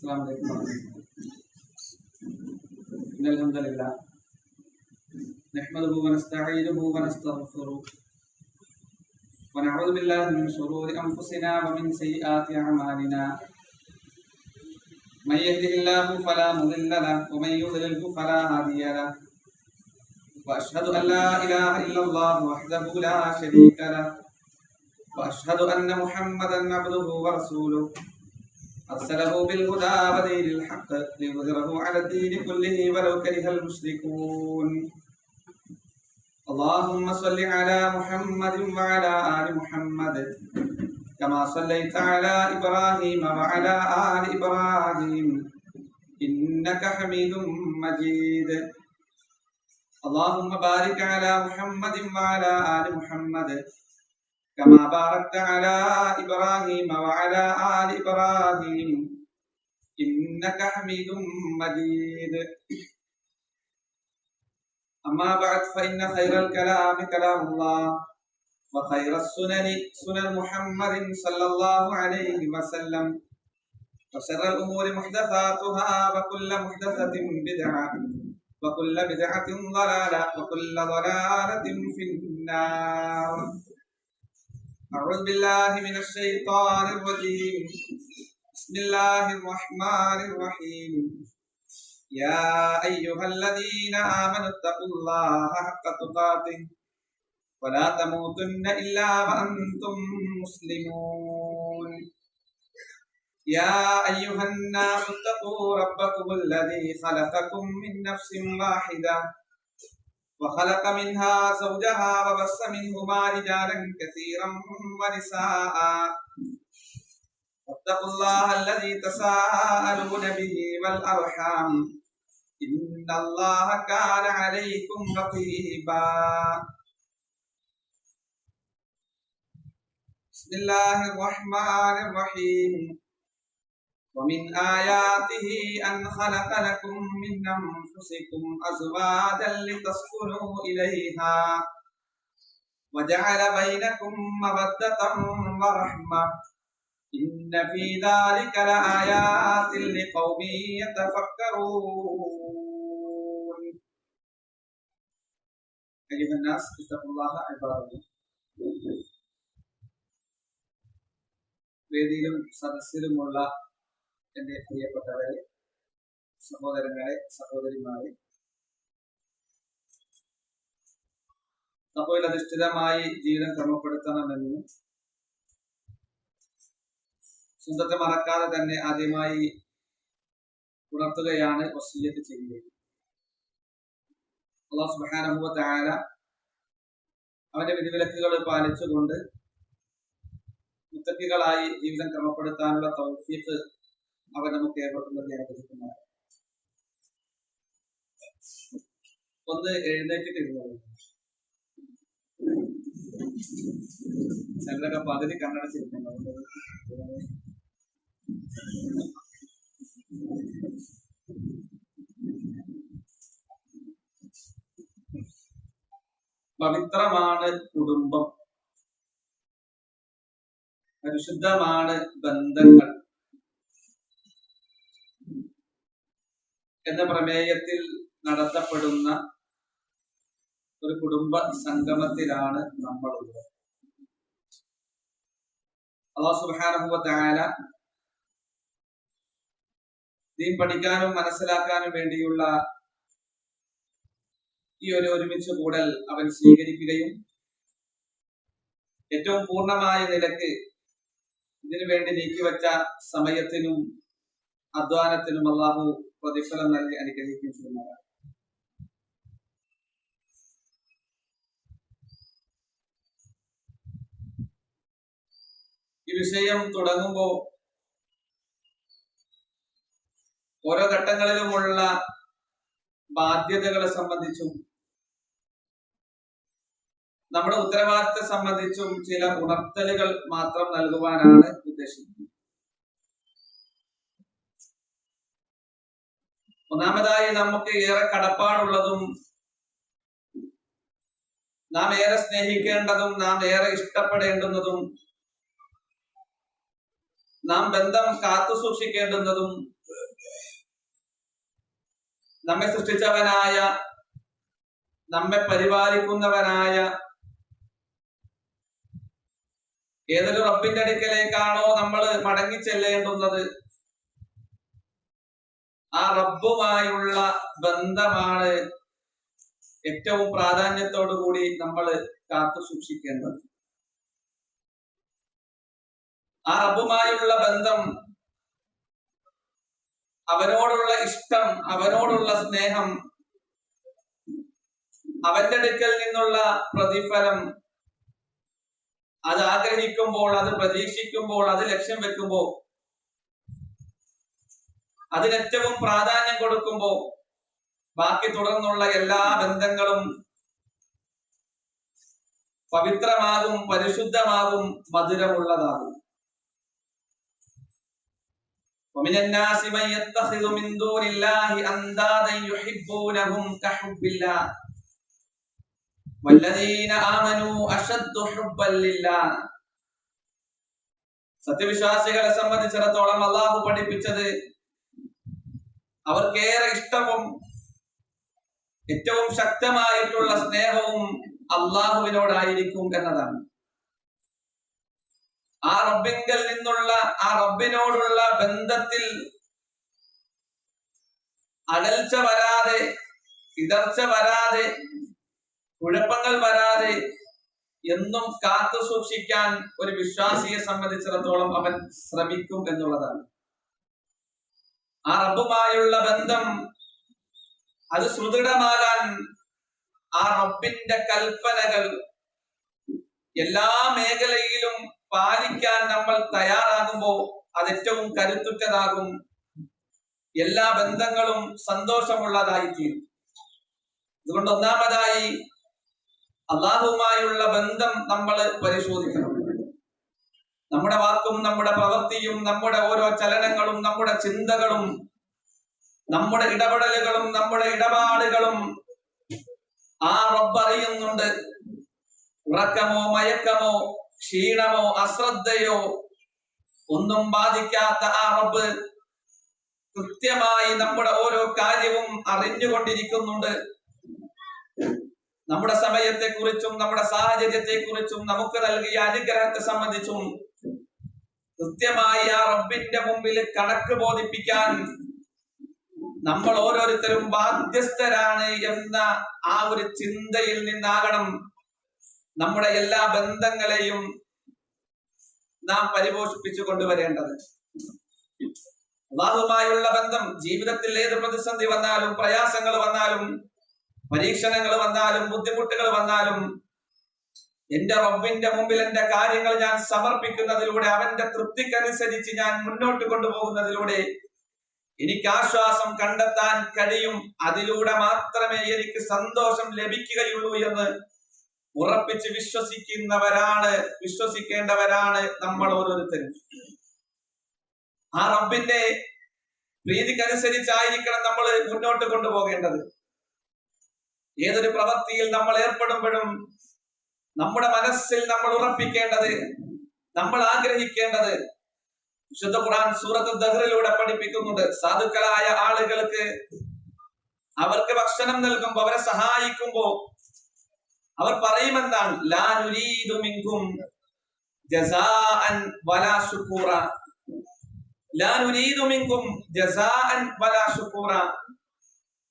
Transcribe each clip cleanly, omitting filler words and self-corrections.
السلام عليكم ورحمة الله. إن الحمد لله نحمده ونستعينه ونستغفره ونعوذ بالله من شرور أنفسنا ومن سيئات أعمالنا. من يهده الله فلا مضل له ومن يضلل فلا هادي له. وأشهد أن لا إله إلا الله وحده لا شريك له وأشهد أن محمدا عبده ورسوله أرسله بالهدى ودين الحق ليظهره على الدين كله ولو كره المشركون. اللهم صل على محمد وعلى آل محمد كما صليت على إبراهيم وعلى آل إبراهيم إنك حميد مجيد. اللهم بارك على محمد وعلى آل محمد كما باركت على إبراهيم وعلى آل إبراهيم إنك حميد مجيد. أما بعد فإن خير الكلام كلام الله وخير السنن سنن محمد صلى الله عليه وسلم وشر الأمور محدثاتها وكل محدثة بدعة وكل بدعة ضلالة وكل ضلالة في النار. أعوذ بالله من الشيطان الرجيم. بسم الله الرحمن الرحيم. يا أيها الذين آمنوا اتقوا الله حق تقاته ولا تموتن إلا وأنتم مسلمون. يا أيها الناس اتقوا ربكم الذي خلقكم من نفس واحدة وخلق منها زوجها وبث منهما رجالا كثيرا ونساء واتقوا الله الذي تساءلون به والأرحام إن الله كان عليكم رقيبا. بسم الله الرحمن الرحيم. ومن آياته أن خلق لكم من أنفسكم أزواجا لتسكنوا إليها وجعل بينكم مودة ورحمة إن في ذلك لآيات لقوم يتفكرون. أيها الناس اتقوا الله عباد الله. വേദിയിലും സദസ്സിലുമുള്ള എന്റെ പ്രിയപ്പെട്ടവരെ, സഹോദരങ്ങളെ, സഹോദരിമാരെ, തഖ്വയിൽ അധിഷ്ഠിതമായി ജീവിതം ക്രമപ്പെടുത്തണമെന്നും സ്വന്തത്തെ മറക്കാതെ തന്നെ ആദ്യമായി ഉണർത്തുകയാണ് വസിയ്യത്ത് ചെയ്യുന്നത്. അല്ലാഹു സുബ്ഹാനഹു വ തആല അവന്റെ വിധിവിലക്കുകൾ പാലിച്ചുകൊണ്ട് മുത്തഖികളായി ജീവിതം ക്രമപ്പെടുത്താനുള്ള തൗഫീഖ് അവൻ നമുക്ക് ഏവർക്കും അനുഗ്രഹിക്കുന്നതാണ്. ഒന്ന് എഴുന്നേറ്റിട്ടിരുന്നത് ചിലരൊക്കെ പകുതി കണ്ണടച്ചിരിക്കുന്നത്. പവിത്രമാണ് കുടുംബം, പരിശുദ്ധമാണ് ബന്ധങ്ങൾ എന്ന പ്രമേയത്തിൽ നടത്തപ്പെടുന്ന ഒരു കുടുംബ സംഗമത്തിലാണ് നമ്മളുള്ളത്. അല്ലാഹു സുബ്ഹാനഹു വ തആല ദീൻ പഠിക്കാനും മനസ്സിലാക്കാനും വേണ്ടിയുള്ള ഈ ഒരു ഒരുമിച്ച് കൂടൽ അവൻ സ്വീകരിക്കുകയും ഏറ്റവും പൂർണ്ണമായ നിലക്ക് ഇതിനു വേണ്ടി നീക്കിവെച്ച സമയത്തിനും അധ്വാനത്തിനും അല്ലാഹു പ്രതിഫലം നൽകി അനുഗ്രഹിക്കുകയും ചെയ്യുന്നതാണ്. ഈ വിഷയം തുടങ്ങുമ്പോൾ ഓരോ ഘട്ടങ്ങളിലുമുള്ള ബാധ്യതകളെ സംബന്ധിച്ചും നമ്മുടെ ഉത്തരവാദിത്തത്തെ സംബന്ധിച്ചും ചില ഉണർത്തലുകൾ മാത്രം നൽകുവാനാണ് ഉദ്ദേശിക്കുന്നത്. ഒന്നാമതായി നമുക്ക് ഏറെ കടപ്പാടുള്ളതും നാം ഏറെ സ്നേഹിക്കേണ്ടതും നാം ഏറെ ഇഷ്ടപ്പെടേണ്ടുന്നതും നാം ബന്ധം കാത്തു സൂക്ഷിക്കേണ്ടുന്നതും നമ്മെ സൃഷ്ടിച്ചവനായ, നമ്മെ പരിപാലിക്കുന്നവനായ ഏതൊരു റബ്ബിന്റെ അടുക്കലേക്കാണോ നമ്മൾ മടങ്ങി ചെല്ലേണ്ടുന്നത്, ആ റബ്ബുമായുള്ള ബന്ധമാണ് ഏറ്റവും പ്രാധാന്യത്തോടു കൂടി നമ്മൾ കാത്തു സൂക്ഷിക്കേണ്ടത്. ആ റബ്ബുമായുള്ള ബന്ധം, അവനോടുള്ള ഇഷ്ടം, അവനോടുള്ള സ്നേഹം, അവന്റെ അടുക്കൽ നിന്നുള്ള പ്രതിഫലം, അത് ആഗ്രഹിക്കുമ്പോൾ, അത് പ്രതീക്ഷിക്കുമ്പോൾ, അത് ലക്ഷ്യം വെക്കുമ്പോൾ, അതിനേറ്റവും പ്രാധാന്യം കൊടുക്കുമ്പോൾ ബാക്കി തുടർന്നുള്ള എല്ലാ ബന്ധങ്ങളും പവിത്രമാകും, പരിശുദ്ധമാകും, മധുരമുള്ളതാകും. ومن الناس من يتخذ من دون الله أندادا يحبونهم كحب الله والذين آمنوا أشد حبا لله. സത്യവിശ്വാസികളെ സംബന്ധിച്ചിടത്തോളം അല്ലാഹു പഠിപ്പിച്ചത് അവർക്കേറെ ഇഷ്ടവും ഏറ്റവും ശക്തമായിട്ടുള്ള സ്നേഹവും അള്ളാഹുവിനോടായിരിക്കും എന്നതാണ്. ആ റബ്ബിങ്കൽ നിന്നുള്ള, ആ റബ്ബിനോടുള്ള ബന്ധത്തിൽ അകൽച്ച വരാതെ, ഇടർച്ച വരാതെ, കുഴപ്പങ്ങൾ വരാതെ എന്നും കാത്തു സൂക്ഷിക്കാൻ ഒരു വിശ്വാസിയെ സംബന്ധിച്ചിടത്തോളം അവൻ ശ്രമിക്കും എന്നുള്ളതാണ്. ആ റബ്ബുമായുള്ള ബന്ധം അത് സുദൃഢമാകാൻ ആ റബ്ബിന്റെ കൽപ്പനകൾ എല്ലാ മേഖലയിലും പാലിക്കാൻ നമ്മൾ തയ്യാറാകുമ്പോൾ അത് ഏറ്റവും കരുത്തുറ്റതാകും, എല്ലാ ബന്ധങ്ങളും സന്തോഷമുള്ളതായിത്തീരും. അതുകൊണ്ട് ഒന്നാമതായി അല്ലാഹുവുമായുള്ള ബന്ധം നമ്മൾ പരിശോധിക്കണം. നമ്മുടെ വാക്കും, നമ്മുടെ പ്രവൃത്തിയും, നമ്മുടെ ഓരോ ചലനങ്ങളും, നമ്മുടെ ചിന്തകളും, നമ്മുടെ ഇടപെടലുകളും, നമ്മുടെ ഇടപാടുകളും ആ റബ്ബ് അറിയുന്നുണ്ട്. ഉറക്കമോ മയക്കമോ ക്ഷീണമോ അശ്രദ്ധയോ ഒന്നും ബാധിക്കാത്ത ആ റബ്ബ് കൃത്യമായി നമ്മുടെ ഓരോ കാര്യവും അറിഞ്ഞുകൊണ്ടിരിക്കുന്നുണ്ട്. നമ്മുടെ സമയത്തെ കുറിച്ചും, നമ്മുടെ സാഹചര്യത്തെ കുറിച്ചും, നമുക്ക് നൽകിയ അനുഗ്രഹത്തെ സംബന്ധിച്ചും കൃത്യമായി ആ റബ്ബിന്റെ മുമ്പിൽ കണക്ക് ബോധിപ്പിക്കാൻ നമ്മൾ ഓരോരുത്തരും ബാധ്യസ്ഥരാണ് എന്ന ആ ഒരു ചിന്തയിൽ നിന്നാകണം നമ്മുടെ എല്ലാ ബന്ധങ്ങളെയും നാം പരിപോഷിപ്പിച്ചു കൊണ്ടുവരേണ്ടത്. അല്ലാഹുവുമായുള്ള ബന്ധം ജീവിതത്തിൽ ഏത് പ്രതിസന്ധി വന്നാലും, പ്രയാസങ്ങൾ വന്നാലും, പരീക്ഷണങ്ങൾ വന്നാലും, ബുദ്ധിമുട്ടുകൾ വന്നാലും എന്റെ റബ്ബിന്റെ മുമ്പിൽ എന്റെ കാര്യങ്ങൾ ഞാൻ സമർപ്പിക്കുന്നതിലൂടെ, അവന്റെ തൃപ്തിക്കനുസരിച്ച് ഞാൻ മുന്നോട്ട് കൊണ്ടുപോകുന്നതിലൂടെ എനിക്ക് ആശ്വാസം കണ്ടെത്താൻ കഴിയും. അതിലൂടെ മാത്രമേ എനിക്ക് സന്തോഷം ലഭിക്കുകയുള്ളൂ എന്ന് ഉറപ്പിച്ച് വിശ്വസിക്കേണ്ടവരാണ് നമ്മൾ ഓരോരുത്തരും. ആ റബ്ബിന്റെ പ്രീതിക്കനുസരിച്ചായിരിക്കണം നമ്മൾ മുന്നോട്ട് കൊണ്ടുപോകേണ്ടത്. ഏതൊരു പ്രവൃത്തിയിൽ നമ്മൾ ഏർപ്പെടുമ്പോഴും നമ്മുടെ മനസ്സിൽ നമ്മൾ ഉറപ്പിക്കേണ്ടത്, നമ്മൾ ആഗ്രഹിക്കേണ്ടത്, വിശുദ്ധ ഖുർആൻ സൂറത്ത് ദഹ്റിലൂടെ പഠിപ്പിക്കുന്നുണ്ട്. സാധുക്കളായ ആളുകൾക്ക് അവർക്ക് ഭക്ഷണം നൽകുമ്പോൾ, അവരെ സഹായിക്കുമ്പോൾ അവർ പറയുമെന്താണ്? ലാ നുരീദു മിൻകും ജസാഅൻ വലാ ശുകൂറ. ലാ നുരീദു മിൻകും ജസാഅൻ വലാ ശുകൂറ.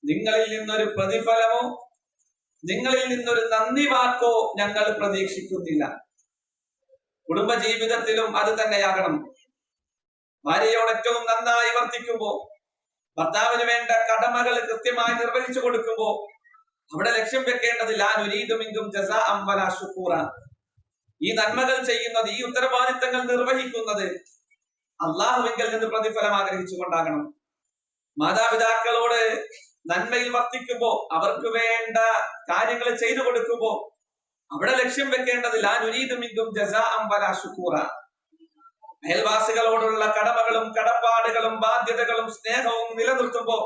നിങ്ങളിൽ നിന്നൊരു പ്രതിഫലമോ, നിങ്ങളിൽ നിന്നൊരു നന്ദി വാക്കോ ഞങ്ങൾ പ്രതീക്ഷിക്കുന്നില്ല. കുടുംബ ജീവിതത്തിലും അത് തന്നെയാകണം. ഭാര്യയോട് ഏറ്റവും നന്നായി വർത്തിക്കുമ്പോ, ഭർത്താവിന് വേണ്ട കടമകൾ കൃത്യമായി നിർവഹിച്ചു കൊടുക്കുമ്പോ അവിടെ ലക്ഷ്യം വെക്കേണ്ടത് ലാ നുരീദു മിൻകും ജസാഅൻ വലാ ശുകൂറ. ഈ നന്മകൾ ചെയ്യുന്നത്, ഈ ഉത്തരവാദിത്തങ്ങൾ നിർവഹിക്കുന്നത് അല്ലാഹുവിങ്കൽ നിന്ന് പ്രതിഫലം ആഗ്രഹിച്ചുകൊണ്ടാകണം. മാതാപിതാക്കളോട് നന്മയിൽ വർത്തിക്കുമ്പോ, അവർക്ക് വേണ്ട കാര്യങ്ങൾ ചെയ്തു കൊടുക്കുമ്പോ അവിടെ ലക്ഷ്യം വെക്കേണ്ടത് ലാ നുരീദു മിൻകും ജസാഅൻ വലാ ശുകൂറ. അയൽവാസികളോടുള്ള കടമകളും കടപ്പാടുകളും ബാധ്യതകളും സ്നേഹവും നിലനിർത്തുമ്പോ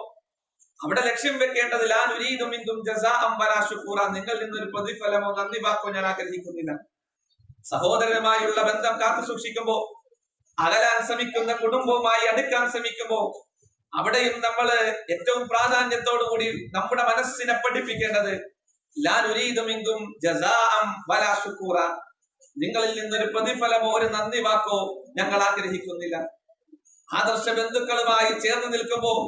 അവിടെ ലക്ഷ്യം വെക്കേണ്ടത് ലാ നുരീദു മിൻകും ജസാഅൻ വലാ ശുകൂറ. നിങ്ങളിൽ നിന്നൊരു പ്രതിഫലമോ നന്ദി വാക്കോ ഞാൻ ആഗ്രഹിക്കുന്നില്ല. സഹോദരനുമായുള്ള ബന്ധം കാത്തു സൂക്ഷിക്കുമ്പോ അകലാൻ ശ്രമിക്കുന്ന കുടുംബവുമായി അടുക്കാൻ ശ്രമിക്കുമ്പോൾ അവിടെയും നമ്മൾ ഏറ്റവും പ്രാധാന്യത്തോടുകൂടി നമ്മുടെ മനസ്സിനെ പഠിപ്പിക്കേണ്ടത് ലാ നുരീദു മിൻകും ജസാഅൻ വലാ ശുകൂറ, നിങ്ങളിൽ നിന്നൊരു പ്രതിഫലമോ ഒരു നന്ദി വാക്കോ ഞങ്ങൾ ആഗ്രഹിക്കുന്നില്ല. ആദർശ ബന്ധുക്കളുമായി ചേർന്ന് നിൽക്കുമ്പോൾ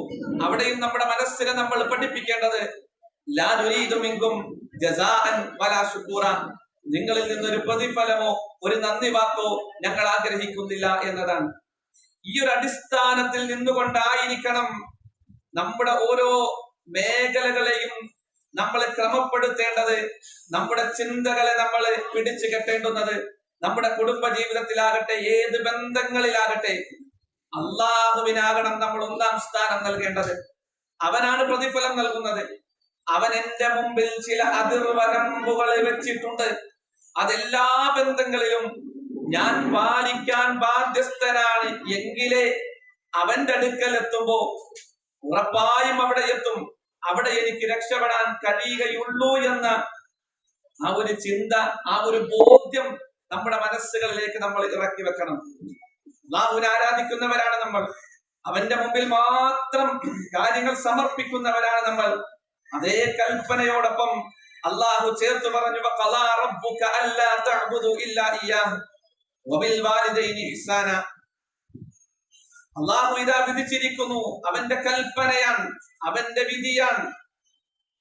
അവിടെയും നമ്മുടെ മനസ്സിനെ നമ്മൾ പഠിപ്പിക്കേണ്ടത് ലാ നുരീദു മിൻകും ജസാഅൻ വലാ ശുകൂറ, നിങ്ങളിൽ നിന്നൊരു പ്രതിഫലമോ ഒരു നന്ദി വാക്കോ ഞങ്ങൾ ആഗ്രഹിക്കുന്നില്ല എന്നതാണ്. ഈ ഒരു അടിസ്ഥാനത്തിൽ നിന്നുകൊണ്ടായിരിക്കണം നമ്മുടെ ഓരോ മേഖലകളെയും നമ്മൾ ക്രമപ്പെടുത്തേണ്ടത്, നമ്മുടെ ചിന്തകളെ നമ്മൾ പിടിച്ചു കെട്ടേണ്ടുന്നത്. നമ്മുടെ കുടുംബ ജീവിതത്തിലാകട്ടെ, ഏത് ബന്ധങ്ങളിലാകട്ടെ, അള്ളാഹുവിനാകണം നമ്മൾ ഒന്നാം സ്ഥാനം നൽകേണ്ടത്. അവനാണ് പ്രതിഫലം നൽകുന്നത്. അവൻ എന്റെ മുമ്പിൽ ചില അതിർവരമ്പുകൾ വെച്ചിട്ടുണ്ട്. അതെല്ലാ ബന്ധങ്ങളിലും ഞാൻ പാലിക്കാൻ ബാധ്യസ്ഥനാണ്. എങ്കിലേ അവന്റെ അടുക്കൽ എത്തുമ്പോ ഉറപ്പായും അവിടെ എത്തും, അവിടെ എനിക്ക് രക്ഷപ്പെടാൻ കഴിയുകയുള്ളൂ എന്ന ആ ഒരു ചിന്ത, ആ ഒരു ബോധ്യം നമ്മുടെ മനസ്സുകളിലേക്ക് നമ്മൾ ഇറക്കി വെക്കണം. അല്ലാഹുവിനെ ആരാധിക്കുന്നവരാണ് നമ്മൾ. അവന്റെ മുമ്പിൽ മാത്രം കാര്യങ്ങൾ സമർപ്പിക്കുന്നവരാണ് നമ്മൾ. അതേ കൽപ്പനയോടൊപ്പം അള്ളാഹു ചേർത്ത് പറഞ്ഞു, വഖളാ റബ്ബുക അല്ലാ തഅബുദു ഇല്ലാ ഇയ്യാഹു വബിൽ വാലിദൈനി ഇഹ്സാന. അള്ളാഹു ഇതാ വിധിച്ചിരിക്കുന്നു, അവന്റെ കൽപ്പനയാണ്, അവന്റെ വിധിയാണ്,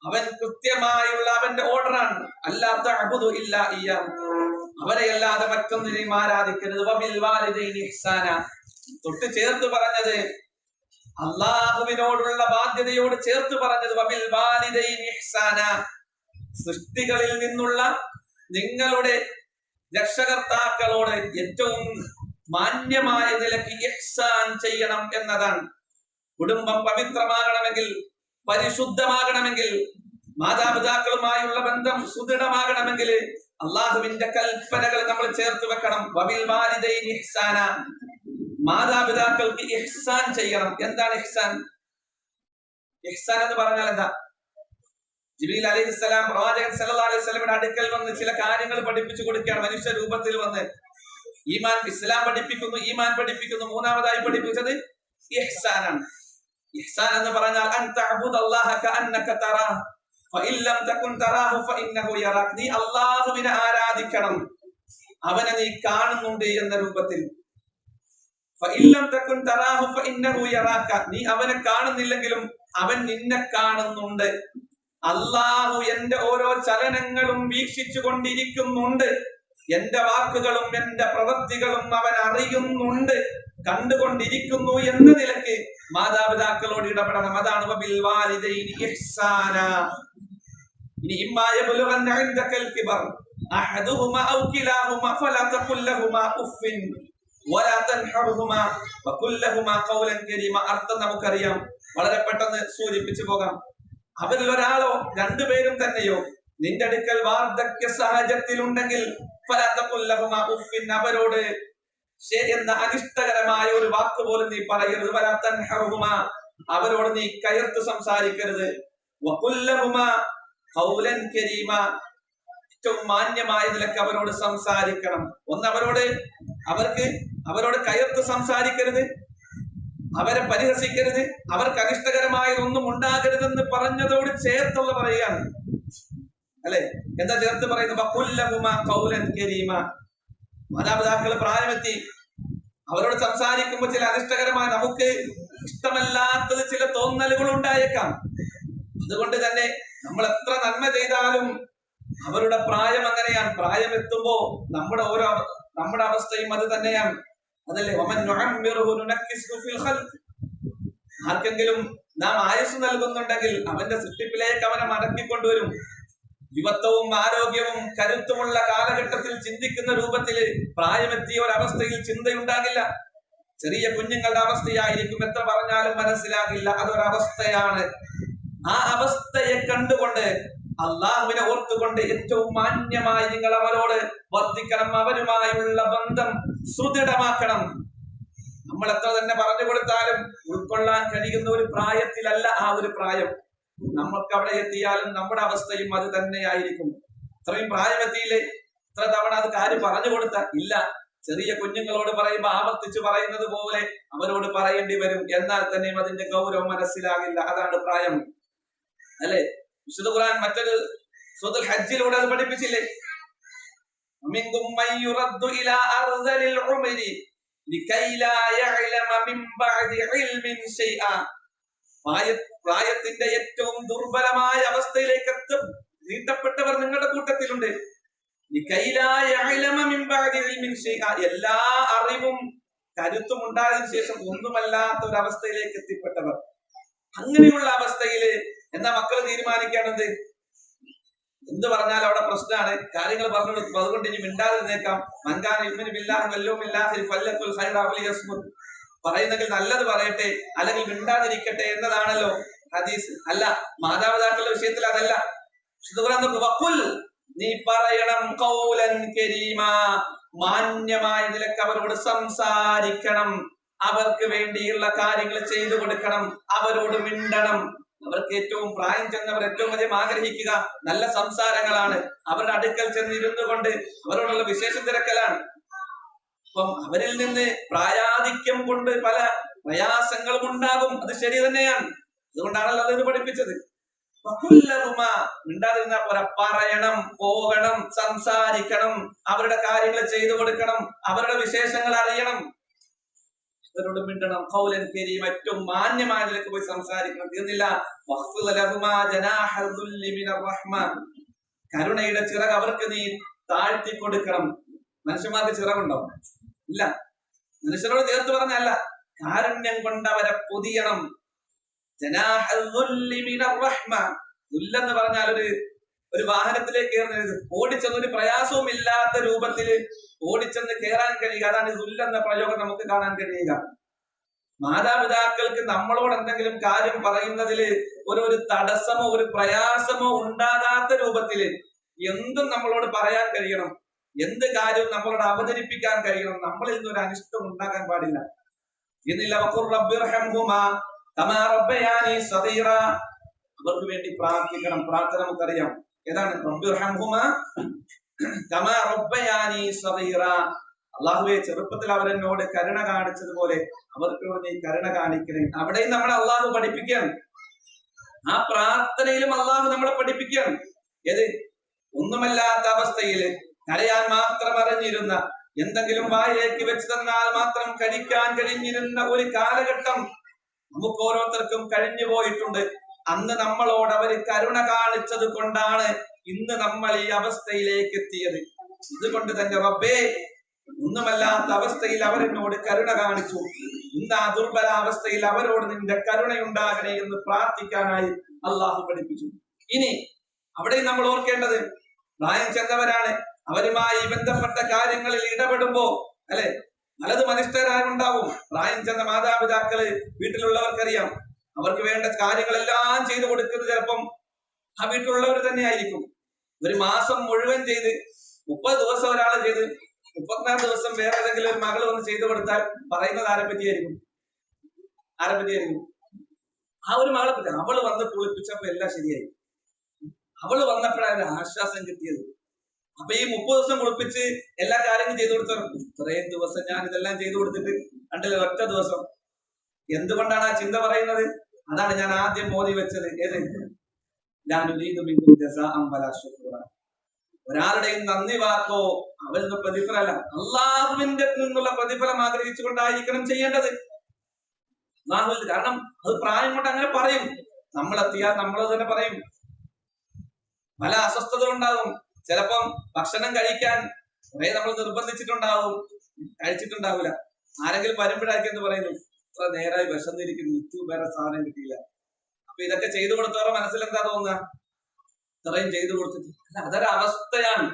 അവൻ കൃത്യമായുള്ള അവന്റെ ഓർഡറാണ്. അല്ലാ തഅബുദു ഇല്ലാ ഇയ്യാഹു, അവനെ അല്ലാതെ മറ്റൊന്നിനെയും ആരാധിക്കരുത്. വബിൽ വാലിദൈനി ഇഹ്സാന, തൊട്ട് ചേർത്ത് പറഞ്ഞത് അള്ളാഹുവിനോടുള്ള ബാധ്യതയോട് ചേർത്ത് പറഞ്ഞത് വബിൽ വാലിദൈനി ഇഹ്സാന, സൃഷ്ടികളിൽ നിന്നുള്ള നിങ്ങളുടെ രക്ഷകർത്താക്കളോട് ഏറ്റവും മാന്യമായ നിലയ്ക്ക് ഇഹ്സാൻ ചെയ്യണം എന്നതാണ്. കുടുംബം പവിത്രമാകണമെങ്കിൽ, പരിശുദ്ധമാകണമെങ്കിൽ, മാതാപിതാക്കളുമായുള്ള ബന്ധം സുദൃഢമാകണമെങ്കിൽ അള്ളാഹുവിന്റെ കൽപ്പനകൾ നമ്മൾ ചേർത്ത് വെക്കണം. വബിൽ വാലിദൈനി ഇഹ്സാന, മാതാപിതാക്കൾക്ക് ഇഹ്സാൻ ചെയ്യണം. എന്താണ് ഇഹ്സാൻ? ഇഹ്സാൻ എന്ന് പറഞ്ഞാൽ എന്താ? ജിബ്രീൽ അലൈഹിസ്സലാം പ്രവാചകൻ സല്ലല്ലാഹു അലൈഹി വസല്ലമയുടെ അടുക്കൽ വന്ന് ചില കാര്യങ്ങൾ പഠിപ്പിച്ചു കൊടുക്കുകയാണ്. മനുഷ്യ രൂപത്തിൽ വന്ന് ഈമാൻ, ഇസ്ലാം പഠിപ്പിക്കുന്നു, ഈമാൻ പഠിപ്പിക്കുന്നു. മൂന്നാമതായി പഠിപ്പിച്ചത് ഇഹ്സാനാണ്. ഇഹ്സാൻ എന്ന് പറഞ്ഞാൽ അൻ തഅബുദല്ലാഹ കഅന്നക തറാഹു ഫഇൻ ലം തകുൻ തറാഹു ഫഇന്നഹു യറാക്, നീ അല്ലാഹുവിനെ ആരാധിക്കണം, അവനെ നീ കാണുന്നുണ്ട് എന്ന രൂപത്തിൽ. ഫഇൻ ലം തകുൻ തറാഹു ഫഇന്നഹു യറാക, നീ അവനെ കാണുന്നില്ലെങ്കിലും അവൻ നിന്നെ കാണുന്നുണ്ട്. അല്ലാഹു എന്റെ ഓരോ ചലനങ്ങളും വീക്ഷിച്ചു കൊണ്ടിരിക്കുന്നുണ്ട്. എന്റെ വാക്കുകളും എന്റെ പ്രവൃത്തികളും അവൻ അറിയുന്നുണ്ട്, കണ്ടുകൊണ്ടിരിക്കുന്നു എന്ന നിലയ്ക്ക് മാതാപിതാക്കളോട് ഇടപെടണം. അതാണ് വബിൽ വാലിദൈനി ഇഹ്സാന. ഇനി ഇമ്മാ യബ്ലുഗന്ന ഇൻദകൽ കിബർ അഹദുഹുമാ ഔ കിലാഹുമാ ഫലാ തഖുൽ ലഹുമാ ഉഫ്ഫിൻ വലാ തൻഹറുഹുമാ വഖുൽ ലഹുമാ ഖൗലൻ കരീമ. അർത്ഥം നമുക്കറിയാം, വളരെ പെട്ടെന്ന് സൂചിപ്പിച്ചു പോകാം. അവരിൽ ഒരാളോ രണ്ടുപേരും തന്നെയോ നിന്റെ അടുക്കൽ വാർദ്ധക്യ സാഹചര്യത്തിലുണ്ടെങ്കിൽ ഫലാ തഖുൽ ലഹുമാ ഉഫ്ഫിൻ, അവരോട് എന്ന അനിഷ്ടകരമായ ഒരു വാക്ക് പോലും നീ പറയരുത്. വലാ തൻഹറുഹുമാ, അവരോട് നീ കയർത്ത് സംസാരിക്കരുത്. വഖുൽ ലഹുമാ ഖൗലൻ കരീമ, ഏറ്റവും മാന്യമായ നിലക്ക് അവരോട് സംസാരിക്കണം. ഒന്ന്, അവരോട് കയർത്ത് സംസാരിക്കരുത്, അവരെ പരിഹസിക്കരുത്, അവർക്ക് അനിഷ്ടകരമായ ഒന്നും ഉണ്ടാകരുതെന്ന് പറഞ്ഞതോട് ചേർത്തുള്ള പറയുകയാണ്, അല്ലെ? എന്താ ചേർത്ത് പറയുന്നത്? വഖുൽ ലഹുമാ ഖൗലൻ കരീമ. മാതാപിതാക്കൾ പ്രായമെത്തി, അവരോട് സംസാരിക്കുമ്പോൾ ചില അനിഷ്ടകരമായ, നമുക്ക് ഇഷ്ടമല്ലാത്തത് ചില തോന്നലുകൾ ഉണ്ടായേക്കാം. അതുകൊണ്ട് തന്നെ നമ്മൾ എത്ര നന്മ ചെയ്താലും അവരുടെ പ്രായം അങ്ങനെയാണ്. പ്രായം എത്തുമ്പോ നമ്മുടെ അവസ്ഥയും അത് തന്നെയാണ്, അതല്ലേ? ആർക്കെങ്കിലും നാം ആയുസ് നൽകുന്നുണ്ടെങ്കിൽ അവന്റെ സൃഷ്ടിപ്പിലേക്ക് അവനെ മടക്കിക്കൊണ്ടുവരും. യുവത്വവും ആരോഗ്യവും കരുത്തുമുള്ള കാലഘട്ടത്തിൽ ചിന്തിക്കുന്ന രൂപത്തിൽ പ്രായമെത്തിയ ഒരവസ്ഥയിൽ ചിന്തയുണ്ടാകില്ല. ചെറിയ കുഞ്ഞുങ്ങളുടെ അവസ്ഥയായിരിക്കും, എത്ര പറഞ്ഞാലും മനസ്സിലാകില്ല. അതൊരവസ്ഥയാണ്. ആ അവസ്ഥയെ കണ്ടുകൊണ്ട് അള്ളാഹുവിനെ ഓർത്തുകൊണ്ട് ഏറ്റവും മാന്യമായി നിങ്ങൾ അവരോട് വർദ്ധിക്കണം, അവരുമായുള്ള ബന്ധം സുദൃഢമാക്കണം. നമ്മൾ എത്ര തന്നെ പറഞ്ഞു കൊടുത്താലും ഉൾക്കൊള്ളാൻ കഴിയുന്ന ഒരു പ്രായത്തിലല്ല ആ ഒരു പ്രായം. നമ്മൾക്ക് അവിടെ എത്തിയാലും നമ്മുടെ അവസ്ഥയും അത് തന്നെയായിരിക്കും. ഇത്രയും പ്രായമെത്തിയില്ലേ, ഇത്ര തവണ അത് കാര്യം പറഞ്ഞു കൊടുത്ത ഇല്ല, ചെറിയ കുഞ്ഞുങ്ങളോട് പറയുമ്പോൾ ആവർത്തിച്ച് പറയുന്നത് പോലെ അവരോട് പറയേണ്ടി വരും. എന്നാൽ തന്നെയും അതിന്റെ ഗൗരവം മനസ്സിലാകില്ല. അതാണ് പ്രായം, അല്ലെ? വിശുദ്ധ ഖുർആൻ മറ്റൊരു സൂറത്തുൽ ഹജ്ജിലൂടെ അത് പഠിപ്പിച്ചില്ലേ? മിൻകും മൻ യുറദ്ദു ഇലാ അർദലിൽ ഉമരി ലകൈ ലാ യഅലമ മിൻ ബഅദി ഇൽമിൻ ശൈഅ. പ്രായത്തിന്റെ ഏറ്റവും ദുർബലമായ അവസ്ഥയിലേക്ക് നീട്ടപ്പെട്ടവർ നിങ്ങളുടെ കൂട്ടത്തിലുണ്ട്. എല്ലാ അറിവും കരുത്തും ഉണ്ടായതിനു ശേഷം ഒന്നുമല്ലാത്ത ഒരു അവസ്ഥയിലേക്ക് എത്തിപ്പെട്ടവർ. അങ്ങനെയുള്ള അവസ്ഥയില് എന്നാ മക്കൾ തീരുമാനിക്കാണത് എന്ത് പറഞ്ഞാൽ അവിടെ പ്രശ്നമാണ്. കാര്യങ്ങൾ പറഞ്ഞു കൊടുക്കും. അതുകൊണ്ട് ഇനി മിണ്ടാതിരുന്നേക്കാം. പറയുന്നെങ്കിൽ നല്ലത് പറയട്ടെ, അല്ലെങ്കിൽ മിണ്ടാതിരിക്കട്ടെ എന്നതാണല്ലോ ഹദീസ്. അല്ല, മാതാപിതാക്കളുടെ വിഷയത്തിൽ അതല്ല. നീ പറയണം ഖൗലൻ കരീമാ, മാന്യമായ നിലക്ക് അവരോട് സംസാരിക്കണം. അവർക്ക് വേണ്ടിയുള്ള കാര്യങ്ങൾ ചെയ്തു കൊടുക്കണം. അവരോട് മിണ്ടണം. അവർക്ക് ഏറ്റവും പ്രായം ചെന്നവർ ഏറ്റവും അധികം ആഗ്രഹിക്കുക നല്ല സംസാരങ്ങളാണ്. അവരുടെ അടുക്കൽ ചെന്നിരുന്നു കൊണ്ട് അവരോടുള്ള വിശേഷം തിരക്കലാണ്. അപ്പം അവരിൽ നിന്ന് പ്രായാധിക്യം കൊണ്ട് പല പ്രയാസങ്ങളും ഉണ്ടാകും. അത് ശരി തന്നെയാണ്. അതുകൊണ്ടാണല്ലോ അതിന് പഠിപ്പിച്ചത്. മിണ്ടാതിരുന്ന പോലെ പറയണം, പോകണം, സംസാരിക്കണം, അവരുടെ കാര്യങ്ങൾ ചെയ്തു കൊടുക്കണം, അവരുടെ വിശേഷങ്ങൾ അറിയണം, അവരോട് മിണ്ടണം. ഖൗലൻ കരീം, ഏറ്റവും മാന്യമായ നിലയ്ക്ക് പോയി സംസാരിക്കണം. തീർന്നില്ല, കരുണയുടെ ചിറക് അവർക്ക് നീ താഴ്ത്തി കൊടുക്കണം. മനുഷ്യന്മാർക്ക് ചിറകുണ്ടോ? ഇല്ല. മനുഷ്യരോട് ചേർത്ത് പറഞ്ഞല്ല, കാരുണ്യം കൊണ്ട് അവരെ പൊതിയണം. എന്ന് പറഞ്ഞാൽ ഒരു വാഹനത്തിലേക്ക് കയറുന്നത് ഓടിച്ചെന്ന് ഒരു പ്രയാസവും ഇല്ലാത്ത രൂപത്തിൽ ഓടിച്ചെന്ന് കയറാൻ കഴിയുക. അതാണ് ദുല്ലെന്ന പ്രയോഗം നമുക്ക് കാണാൻ കഴിയുക. മാതാപിതാക്കൾക്ക് നമ്മളോട് എന്തെങ്കിലും കാര്യം പറയുന്നതിൽ ഒരു തടസ്സമോ ഒരു പ്രയാസമോ ഉണ്ടാകാത്ത രൂപത്തിൽ എന്തും നമ്മളോട് പറയാൻ കഴിയണം. എന്ത് കാര്യവും നമ്മളോട് അവതരിപ്പിക്കാൻ കഴിയണം. നമ്മളിൽ നിന്ന് ഒരു അനിഷ്ടം ഉണ്ടാക്കാൻ പാടില്ല. എന്നില്ല, അവർക്ക് വേണ്ടി പ്രാർത്ഥിക്കണം. പ്രാർത്ഥന നമുക്കറിയാം ഏതാണ്? അള്ളാഹുവെ, ചെറുപ്പത്തിൽ അവരെന്നോട് കരുണ കാണിച്ചതുപോലെ അവർക്ക് നീ കരുണ കാണിക്കണേ. അവിടെയും നമ്മളെ അള്ളാഹു പഠിപ്പിക്കുകയാണ്. ആ പ്രാർത്ഥനയിലും അള്ളാഹു നമ്മളെ പഠിപ്പിക്കുകയാണ്. ഏത്? ഒന്നുമല്ലാത്ത അവസ്ഥയിൽ കരയാൻ മാത്രം അറിഞ്ഞിരുന്ന, എന്തെങ്കിലും വായിലേക്ക് വെച്ച് തന്നാൽ മാത്രം കഴിക്കാൻ കഴിഞ്ഞിരുന്ന ഒരു കാലഘട്ടം നമുക്ക് ഓരോരുത്തർക്കും കഴിഞ്ഞു പോയിട്ടുണ്ട്. അന്ന് നമ്മളോട് അവർ കരുണ കാണിച്ചത് കൊണ്ടാണ് ഇന്ന് നമ്മൾ ഈ അവസ്ഥയിലേക്ക് എത്തിയത്. ഇതുകൊണ്ട് തന്നെ റബ്ബേ, ഒന്നുമല്ലാത്ത അവസ്ഥയിൽ അവരെന്നോട് കരുണ കാണിച്ചു. ഇന്ന് ആ ദുർബലാവസ്ഥയിൽ അവരോട് നിന്റെ കരുണയുണ്ടാകണേ എന്ന് പ്രാർത്ഥിക്കാനായി അള്ളാഹു പഠിപ്പിച്ചു. ഇനി അവിടെ നമ്മൾ ഓർക്കേണ്ടത്, പ്രായം ചെന്നവരാണ്. അവരുമായി ബന്ധപ്പെട്ട കാര്യങ്ങളിൽ ഇടപെടുമ്പോ അല്ലെ, പലതും അനിഷ്ടരായുണ്ടാവും. പ്രായം ചെന്ന മാതാപിതാക്കള് വീട്ടിലുള്ളവർക്കറിയാം. അവർക്ക് വേണ്ട കാര്യങ്ങളെല്ലാം ചെയ്തു കൊടുക്കുന്നത് ചിലപ്പം ആ വീട്ടിലുള്ളവർ തന്നെ ആയിരിക്കും. ഒരു മാസം മുഴുവൻ ചെയ്ത് 30 ദിവസം ഒരാൾ ചെയ്ത് 34 ദിവസം വേറെ ഏതെങ്കിലും ഒരു മകൾ വന്ന് ചെയ്തു കൊടുത്താൽ പറയുന്നത് ആരെ പറ്റിയായിരിക്കും? ആ ഒരു മകളെ പറ്റി. അവള് വന്ന് കുളിപ്പിച്ചപ്പോ എല്ലാം ശരിയായി. അവള് വന്നപ്പോഴാണ് ആശ്വാസം കിട്ടിയത്. അപ്പൊ ഈ 30 ദിവസം കുളിപ്പിച്ച് എല്ലാ കാര്യങ്ങളും ചെയ്തു കൊടുത്തവർ ഇത്രയും ദിവസം ഞാൻ ഇതെല്ലാം ചെയ്തു കൊടുത്തിട്ട് കണ്ടില്ല ഒറ്റ ദിവസം. എന്തുകൊണ്ടാണ് ആ ചിന്ത പറയുന്നത്? അതാണ് ഞാൻ ആദ്യം മോദി വെച്ചത്. ഏത്? ഒരാളുടെയും നന്ദി വാക്കോ അവരുടെ പ്രതിഫലമല്ല, അള്ളാഹുവിന്റെ നിന്നുള്ള പ്രതിഫലം ആഗ്രഹിച്ചുകൊണ്ടായിരിക്കണം ചെയ്യേണ്ടത്. അള്ളാഹുവിൽ, കാരണം അത് പ്രായം കൊണ്ട് അങ്ങനെ പറയും. നമ്മളെത്തിയാൽ നമ്മൾ തന്നെ പറയും. പല അസ്വസ്ഥത ഉണ്ടാകും. ചിലപ്പം ഭക്ഷണം കഴിക്കാൻ കുറെ നമ്മൾ നിർബന്ധിച്ചിട്ടുണ്ടാവും, കഴിച്ചിട്ടുണ്ടാവില്ല. ആരെങ്കിലും വരുമ്പോഴായിരിക്കും എന്ന് പറയുന്നു, ഇത്ര നേരമായി വിശന്നിരിക്കുന്നു, ഇത്ര വേറെ സാധനം കിട്ടിയില്ല. അപ്പൊ ഇതൊക്കെ ചെയ്തു കൊടുത്തവരുടെ മനസ്സിൽ എന്താ തോന്നുക? ഇത്രയും ചെയ്തു കൊടുത്തിട്ട് അതൊരവസ്ഥയാണ്.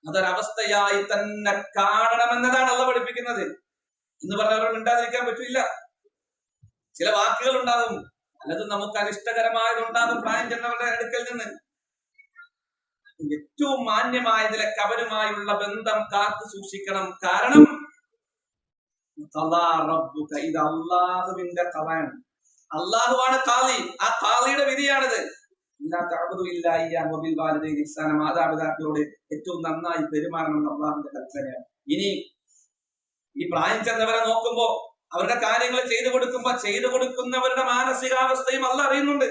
അതൊരവസ്ഥയായി തന്നെ കാണണമെന്നതാണ് അള്ളാഹു പഠിപ്പിക്കുന്നത്. എന്ന് പറഞ്ഞവരോട് മിണ്ടാതിരിക്കാൻ പറ്റില്ല. ചില വാക്കുകൾ ഉണ്ടാകും, പലതും നമുക്ക് അനിഷ്ടകരമായതുണ്ടാകും പ്രായം ചെന്നവരുടെ അടുക്കൽ നിന്ന്. ഏറ്റവും മാന്യമായതിലൊക്കെ അവരുമായുള്ള ബന്ധം കാത്തു സൂക്ഷിക്കണം. കാരണം ഇത് അള്ളാഹുവിന്റെ ഖളാണ്. അള്ളാഹുവാണ് ഖാളി. ആ ഖാളിയുടെ വിധിയാണിത്. മാതാപിതാക്കളോട് ഏറ്റവും നന്നായി പെരുമാറണം അള്ളാഹുവിന്റെ കൽപ്പനയാണ്. ഇനി ഈ പ്രായം ചെന്നവരെ നോക്കുമ്പോ അവരുടെ കാര്യങ്ങൾ ചെയ്തു കൊടുക്കുന്നവരുടെ മാനസികാവസ്ഥയും അള്ളാഹ് അറിയുന്നുണ്ട്.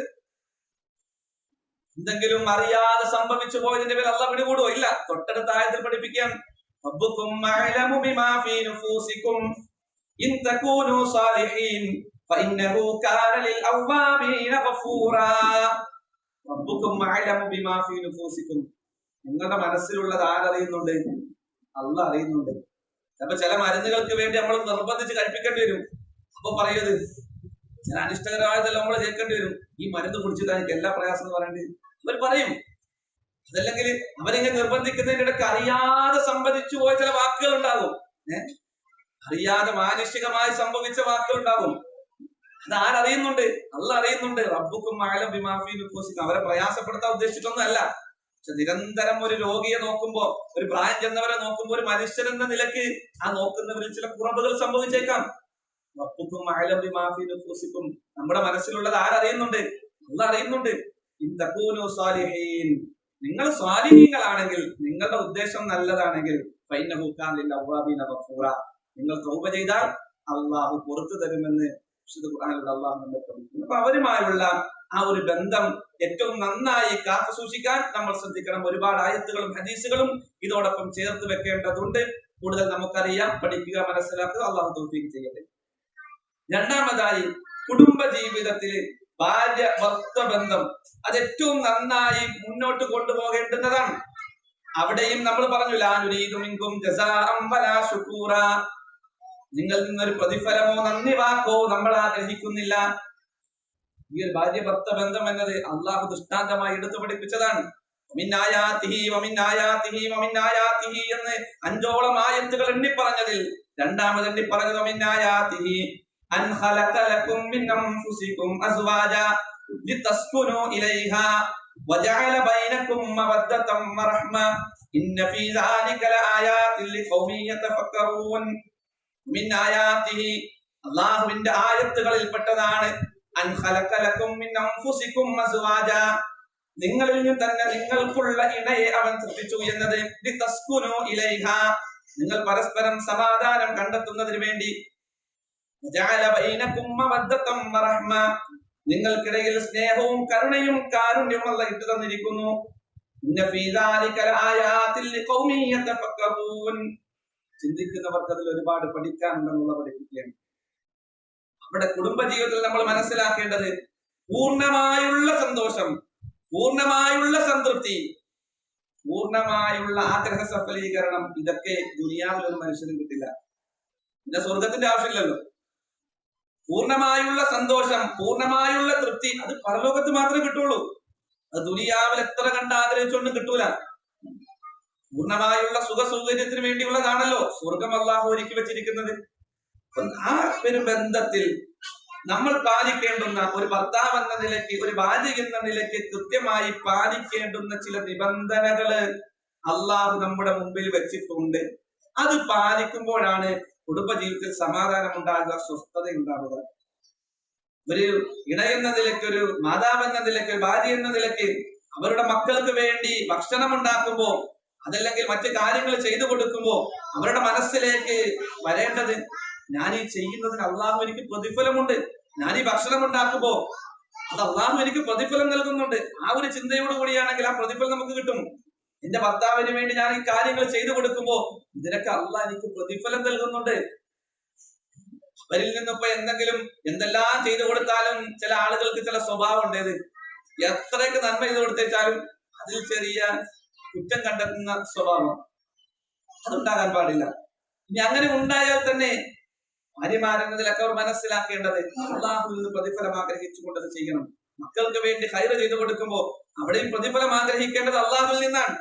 എന്തെങ്കിലും അറിയാതെ സംഭവിച്ചു പോയതിന്റെ പേര് അള്ളാഹ് പിടികൂടുവോ? ഇല്ല. തൊട്ടടുത്ത ആയത്തിൽ പഠിപ്പിക്കാൻ റബ്ബുക്കും അഅലമു ബിമാ ഫീ നുഫൂസിക്കും ഇൻ തകൂനു സാലിഹീൻ ഫഇന്നഹു കാന ലിൽ അവ്വാബീന ഗഫൂറാ. റബ്ബുക്കും അഅലമു ബിമാ ഫീ നുഫൂസിക്കും, നിങ്ങളുടെ മനസ്സിലുള്ളത് ആരറിയുന്നുണ്ട്? അള്ളാഹ് അറിയുന്നുണ്ട്. അപ്പൊ ചില മരുന്നുകൾക്ക് വേണ്ടി നമ്മൾ നിർബന്ധിച്ച് കഴിപ്പിക്കേണ്ടി വരും. അപ്പൊ പറയുന്നത് ചില അനിഷ്ടകരമായതെല്ലാം നമ്മൾ കേൾക്കേണ്ടി വരും. ഈ മരുന്ന് കുടിച്ചിട്ട് എനിക്ക് എല്ലാ പ്രയാസം എന്ന് പറയേണ്ടി അവർ പറയും. അതല്ലെങ്കിൽ അവരിങ്ങനെ നിർബന്ധിക്കുന്നതിന്റെ ഇടയ്ക്ക് അറിയാതെ സംഭവിച്ചു പോയ ചില വാക്കുകൾ ഉണ്ടാകും. അറിയാതെ മാനുഷികമായി സംഭവിച്ച വാക്കുകൾ ഉണ്ടാകും. അത് ആരറിയുന്നുണ്ട്? അള്ളാഹ് അറിയുന്നുണ്ട്. റബ്ബുക്കും അഅലമു ബിമാ ഫീ നുഫൂസിക്കും, അവരെ പ്രയാസപ്പെടുത്താൻ ഉദ്ദേശിച്ചിട്ടൊന്നും അല്ല. പക്ഷെ നിരന്തരം ഒരു രോഗിയെ നോക്കുമ്പോ, ഒരു പ്രായം ചെന്നവരെ നോക്കുമ്പോ, ഒരു മനുഷ്യരെന്ന നിലയ്ക്ക് ആ നോക്കുന്നവരിൽ ചില കുറവുകൾ സംഭവിച്ചേക്കാം. റബ്ബുക്കും അഅലമു ബിമാ ഫീ നുഫൂസിക്കും, നമ്മുടെ മനസ്സിലുള്ളത് ആരറിയുന്നുണ്ട്? അള്ളാഹ് അറിയുന്നുണ്ട്. ഇൻ തകൂനു സാലിഹീൻ, നിങ്ങൾ സ്വാലിഹീങ്ങളാണെങ്കിൽ, നിങ്ങളുടെ ഉദ്ദേശം നല്ലതാണെങ്കിൽ, ഫഇന്നഹു കാന ലിൽ അവ്വാബീന ഗഫൂറ, നിങ്ങൾ തൗബ ചെയ്താൽ അള്ളാഹു പുറത്തു തരുമെന്ന് വിശുദ്ധ ഖുർആനിൽ അള്ളാഹു നമ്മെ പഠിപ്പിക്കുന്നു. അപ്പൊ അവരുമായുള്ള ആ ഒരു ബന്ധം ഏറ്റവും നന്നായി കാത്തു സൂക്ഷിക്കാൻ നമ്മൾ ശ്രദ്ധിക്കണം. ഒരുപാട് ആയത്തുകളും ഹദീസുകളും ഇതോടൊപ്പം ചേർത്ത് വെക്കേണ്ടതുണ്ട്. കൂടുതൽ നമുക്കറിയാം, പഠിക്കുക, മനസ്സിലാക്കുക. അള്ളാഹു തൗഫീഖ് ചെയ്യട്ടെ. രണ്ടാമതായി, കുടുംബ ജീവിതത്തിൽ ഭാര്യ ഭർത്തൃ ബന്ധം അത് ഏറ്റവും നന്നായി മുന്നോട്ട് കൊണ്ടുപോകേണ്ടുന്നതാണ്. അവിടെയും നമ്മൾ പറഞ്ഞു, ലാ നുരീദു മിൻകും ജസാഅൻ വലാ ശുകൂറാ, നിങ്ങളിൽ നിന്നൊരു പ്രതിഫലമോ നന്ദി വാക്കോ നമ്മൾ ആഗ്രഹിക്കുന്നില്ല. ഈ ഒരു ഭാര്യ ഭർത്തൃ ബന്ധം എന്നത് അള്ളാഹു ദൃഷ്ടാന്തമായി എടുത്തു പഠിപ്പിച്ചതാണ്. എന്ന് 5ഓളം ആയത്തുകൾ എണ്ണി പറഞ്ഞതിൽ രണ്ടാമത് എണ്ണി പറഞ്ഞത് അൻ ഖലഖ ലക്കും മിൻ അൻഫുസിക്കും അസ്വാജ ലിതസ്കുനു ഇലൈഹാ വജഅല ബൈനക്കും മവദ്ദതൻ വറഹ്മ ഇന്ന ഫീ ദാലിക ലആയാതിൻ ലിഖൗമി യതഫക്കറൂൻ. മിൻ ആയാതിഹി, അല്ലാഹുവിന്റെ ആയത്തുകളിൽപ്പെട്ടതാണ് അൻ ഖലഖ ലക്കും മിൻ അൻഫുസിക്കും അസ്വാജ, നിങ്ങളിൽ നിന്ന് തന്നെ നിങ്ങൾക്കുള്ള ഇണയെ അവൻ സൃഷ്ടിച്ചു എന്നത്. ലിതസ്കുനു ഇലൈഹാ, നിങ്ങൾ പരസ്പരം സമാധാനം കണ്ടെത്തുന്നതിന് വേണ്ടി. വജഅല ബൈനക്കും മവദ്ദതൻ വറഹ്മ, നിങ്ങൾക്കിടയിൽ സ്നേഹവും കരുണയും കാരുണ്യവും അല്ലാഹു ഇട്ടു തന്നിരിക്കുന്നു. ഇന്ന ഫീ ദാലിക ലആയാതിൻ ലിഖൗമി യതഫക്കറൂൻ, ചിന്തിക്കുന്നവർക്ക് അതിൽ ഒരുപാട് പഠിക്കാനുണ്ടെന്നുള്ള പഠിപ്പിക്കുകയാണ്. നമ്മുടെ കുടുംബജീവിതത്തിൽ നമ്മൾ മനസ്സിലാക്കേണ്ടത് പൂർണ്ണമായുള്ള സന്തോഷം, പൂർണ്ണമായുള്ള സംതൃപ്തി, പൂർണ്ണമായുള്ള ആഗ്രഹ സഫലീകരണം, ഇതൊക്കെ ദുനിയാവിൽ ഒരു മനുഷ്യനും കിട്ടില്ല. പിന്നെ സ്വർഗത്തിന്റെ ആവശ്യമില്ലല്ലോ. പൂർണ്ണമായുള്ള സന്തോഷം, പൂർണ്ണമായുള്ള തൃപ്തി അത് പരലോകത്ത് മാത്രമേ കിട്ടുള്ളൂ. അത് ദുനിയാവിൽ എത്ര കണ്ട് ആഗ്രഹിച്ചുകൊണ്ടും കിട്ടൂല. പൂർണ്ണമായുള്ള സുഖ സൗകര്യത്തിന് വേണ്ടിയുള്ളതാണല്ലോ സ്വർഗം അല്ലാഹു ഒരുക്കി വെച്ചിരിക്കുന്നത്. ആ ഒരു ബന്ധത്തിൽ നമ്മൾ പാലിക്കേണ്ടുന്ന, ഒരു ഭർത്താവ് എന്ന നിലയ്ക്ക്, ഒരു ഭാര്യ എന്ന നിലയ്ക്ക് കൃത്യമായി പാലിക്കേണ്ടുന്ന ചില നിബന്ധനകള് അല്ലാഹു നമ്മുടെ മുമ്പിൽ വെച്ചിട്ടുണ്ട്. അത് പാലിക്കുമ്പോഴാണ് കുടുംബജീവിതത്തിൽ സമാധാനം ഉണ്ടാകുക, സ്വസ്ഥത ഉണ്ടാകുക. ഒരു ഇണ എന്ന നിലയ്ക്ക്, ഒരു മാതാവ് എന്ന നിലയ്ക്ക്, ഒരു ഭാര്യ എന്ന നിലയ്ക്ക് അവരുടെ മക്കൾക്ക് വേണ്ടി ഭക്ഷണം ഉണ്ടാക്കുമ്പോ, അതല്ലെങ്കിൽ മറ്റു കാര്യങ്ങൾ ചെയ്തു കൊടുക്കുമ്പോ അവരുടെ മനസ്സിലേക്ക് വരേണ്ടത്, ഞാൻ ഈ ചെയ്യുന്നതിന് അള്ളാഹു എനിക്ക് പ്രതിഫലമുണ്ട്. ഞാൻ ഈ ഭക്ഷണം ഉണ്ടാക്കുമ്പോ അത് അള്ളാഹു എനിക്ക് പ്രതിഫലം നൽകുന്നുണ്ട്. ആ ഒരു ചിന്തയോട് കൂടിയാണെങ്കിൽ ആ പ്രതിഫലം നമുക്ക് കിട്ടും. എന്റെ ഭർത്താവിന് വേണ്ടി ഞാൻ ഈ കാര്യങ്ങൾ ചെയ്തു കൊടുക്കുമ്പോ ഇതിനൊക്കെ അള്ളാഹ് എനിക്ക് പ്രതിഫലം നൽകുന്നുണ്ട്. അവരിൽ നിന്നിപ്പോ എന്തെല്ലാം ചെയ്തു കൊടുത്താലും ചില ആളുകൾക്ക് ചില സ്വഭാവം ഉണ്ട്. എത്രയൊക്കെ നന്മ ചെയ്തു കൊടുത്തേച്ചാലും അതിൽ ചെറിയ കുറ്റം കണ്ടെത്തുന്ന സ്വഭാവം, അതുണ്ടാകാൻ പാടില്ല. ഇനി അങ്ങനെ ഉണ്ടായാൽ തന്നെ ഭാര്യമാരെന്നതിലൊക്കെ അവർ മനസ്സിലാക്കേണ്ടത് അള്ളാഹുവിൽ നിന്ന് പ്രതിഫലം ആഗ്രഹിച്ചുകൊണ്ട് അത് ചെയ്യണം. മക്കൾക്ക് വേണ്ടി ഖൈറ് ചെയ്തു കൊടുക്കുമ്പോ അവിടെയും പ്രതിഫലം ആഗ്രഹിക്കേണ്ടത് അള്ളാഹുവിൽ നിന്നാണ്.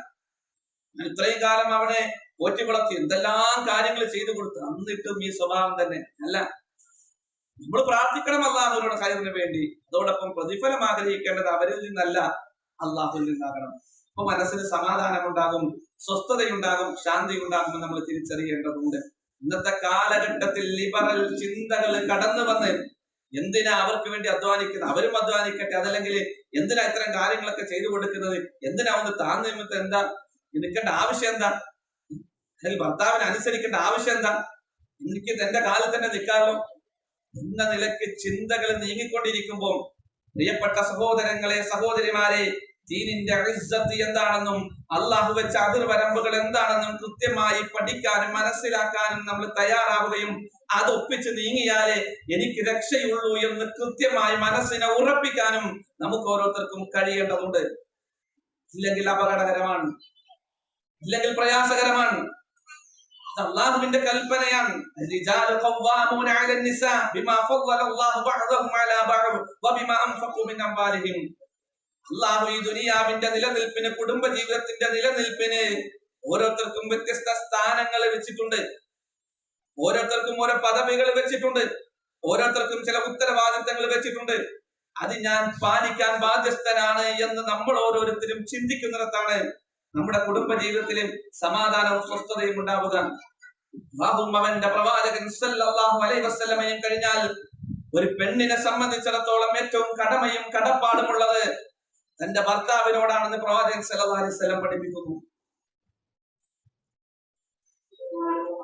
ഞാൻ ഇത്രയും കാലം അവനെ പോറ്റി വളർത്തി, എന്തെല്ലാം കാര്യങ്ങൾ ചെയ്തു കൊടുത്തു, എന്നിട്ടും ഈ സ്വഭാവം തന്നെ അല്ല. നമ്മൾ പ്രാർത്ഥിക്കണം അള്ളാഹുവിനോട് ഖൈറിന് വേണ്ടി. അതോടൊപ്പം പ്രതിഫലം ആഗ്രഹിക്കേണ്ടത് അവരിൽ നിന്നല്ല, അള്ളാഹുവിൽ നിന്നാകണം. അപ്പൊ മനസ്സിന് സമാധാനം ഉണ്ടാകും, സ്വസ്ഥതയുണ്ടാകും, ശാന്തി ഉണ്ടാകുമെന്ന് നമ്മൾ തിരിച്ചറിയേണ്ടതുണ്ട്. ഇന്നത്തെ കാലഘട്ടത്തിൽ ലിബറൽ ചിന്തകൾ കടന്നു വന്ന് എന്തിനാ അവർക്ക് വേണ്ടി അധ്വാനിക്കുന്നത്, അവരും അധ്വാനിക്കട്ടെ, അതല്ലെങ്കിൽ എന്തിനാ ഇത്തരം കാര്യങ്ങളൊക്കെ ചെയ്തു കൊടുക്കുന്നത്, എന്തിനാ ഒന്ന് താഴ്ന്നു നിമിത്തം എന്താ നിൽക്കേണ്ട ആവശ്യം എന്താ, അല്ലെങ്കിൽ ഭർത്താവിനെ അനുസരിക്കേണ്ട ആവശ്യം എന്താ, എനിക്ക് എന്റെ കാലിൽ തന്നെ നിൽക്കാമോ എന്ന നിലയ്ക്ക് ചിന്തകൾ നീങ്ങിക്കൊണ്ടിരിക്കുമ്പോൾ പ്രിയപ്പെട്ട സഹോദരങ്ങളെ, സഹോദരിമാരെ, ദീനിന്റെ ഇസ്സത്ത് എന്താണെന്നും അള്ളാഹു വെച്ച അതിർവരമ്പുകൾ എന്താണെന്നും കൃത്യമായി പഠിക്കാനും മനസ്സിലാക്കാനും നമ്മൾ തയ്യാറാവുകയും അത് ഒപ്പിച്ച് നീങ്ങിയാലേ എനിക്ക് രക്ഷയുള്ളൂ എന്ന് കൃത്യമായി മനസ്സിനെ ഉറപ്പിക്കാനും നമുക്ക് ഓരോരുത്തർക്കും കഴിയേണ്ടതുണ്ട്. ഇല്ലെങ്കിൽ അപകടകരമാണ്, ഇല്ലെങ്കിൽ പ്രയാസകരമാണ്. അല്ലാഹുവിന്റെ കൽപ്പനയാണ്. റിജാലു ഖവ്വാമൂന അലൻ നിസാ ബിമാ ഫളലല്ലാഹു ബഅദഹും അലാ ബഅദ് വബിമാ അൻഫഖു മിൻ അംവാലിഹിം. അല്ലാഹു ഈ ദുനിയാവിന്റെ നിലനിൽപ്പിന്, കുടുംബ ജീവിതത്തിന്റെ നിലനിൽപ്പിന് ഓരോരുത്തർക്കും വ്യത്യസ്ത സ്ഥാനങ്ങൾ വെച്ചിട്ടുണ്ട്. ഓരോരുത്തർക്കും ഓരോ പദവികൾ വെച്ചിട്ടുണ്ട്. ഓരോരുത്തർക്കും ചില ഉത്തരവാദിത്തങ്ങൾ വെച്ചിട്ടുണ്ട്. അത് ഞാൻ പാലിക്കാൻ ബാധ്യസ്ഥനാണ് എന്ന് നമ്മൾ ഓരോരുത്തരും ചിന്തിക്കുന്നിടത്താണ് നമ്മുടെ കുടുംബ ജീവിതത്തിലും സമാധാനവും സ്വസ്ഥതയും ഉണ്ടാവുക. അവന്റെ പ്രവാചകൻ സല്ലല്ലാഹു അലൈഹി വസല്ലമയും കഴിഞ്ഞാൽ ഒരു പെണ്ണിനെ സംബന്ധിച്ചിടത്തോളം ഏറ്റവും കടമയും കടപ്പാടുമുള്ളത് തന്റെ ഭർത്താവിനോടാണെന്ന് പ്രവാചകൻ സല്ലല്ലാഹു അലൈഹി വസല്ലം പഠിപ്പിക്കുന്നു.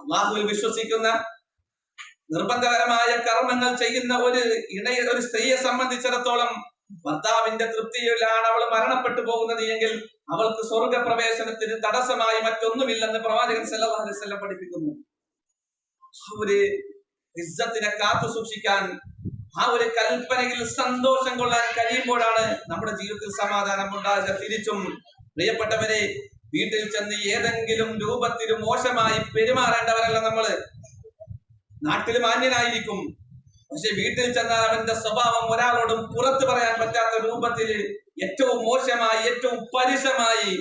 അല്ലാഹുവിൽ വിശ്വസിക്കുന്ന, നിർബന്ധകരമായ കർമ്മങ്ങൾ ചെയ്യുന്ന ഒരു സ്ത്രീയെ സംബന്ധിച്ചിടത്തോളം ഭർത്താവിന്റെ തൃപ്തിയിലാണ് അവൾ മരണപ്പെട്ടു പോകുന്നത് എങ്കിൽ അവൾക്ക് സ്വർഗപ്രവേശനത്തിന് തടസ്സമായി മറ്റൊന്നുമില്ലെന്ന് പ്രവാചകൻ സല്ലല്ലാഹു അലൈഹി വസല്ലം പഠിപ്പിക്കുന്നു. ഒരു ഇസ്സത്തിനെ കാത്തു സൂക്ഷിക്കാൻ, ആ ഒരു കൽപ്പനയിൽ സന്തോഷം കൊള്ളാൻ കഴിയുമ്പോഴാണ് നമ്മുടെ ജീവിതത്തിൽ സമാധാനം ഉണ്ടാകുക. തിരിച്ചും പ്രിയപ്പെട്ടവരെ, വീട്ടിൽ ചെന്ന് ഏതെങ്കിലും രൂപത്തിൽ മോശമായി പെരുമാറേണ്ടവരല്ല നമ്മള്. നാട്ടിൽ മാന്യനായിരിക്കും, പക്ഷെ വീട്ടിൽ ചെന്നാൽ അവന്റെ സ്വഭാവം ഒരാളോടും പുറത്തു പറയാൻ പറ്റാത്ത രൂപത്തിൽ ഏറ്റവും മോശമായി, ഏറ്റവും പരുഷമായി,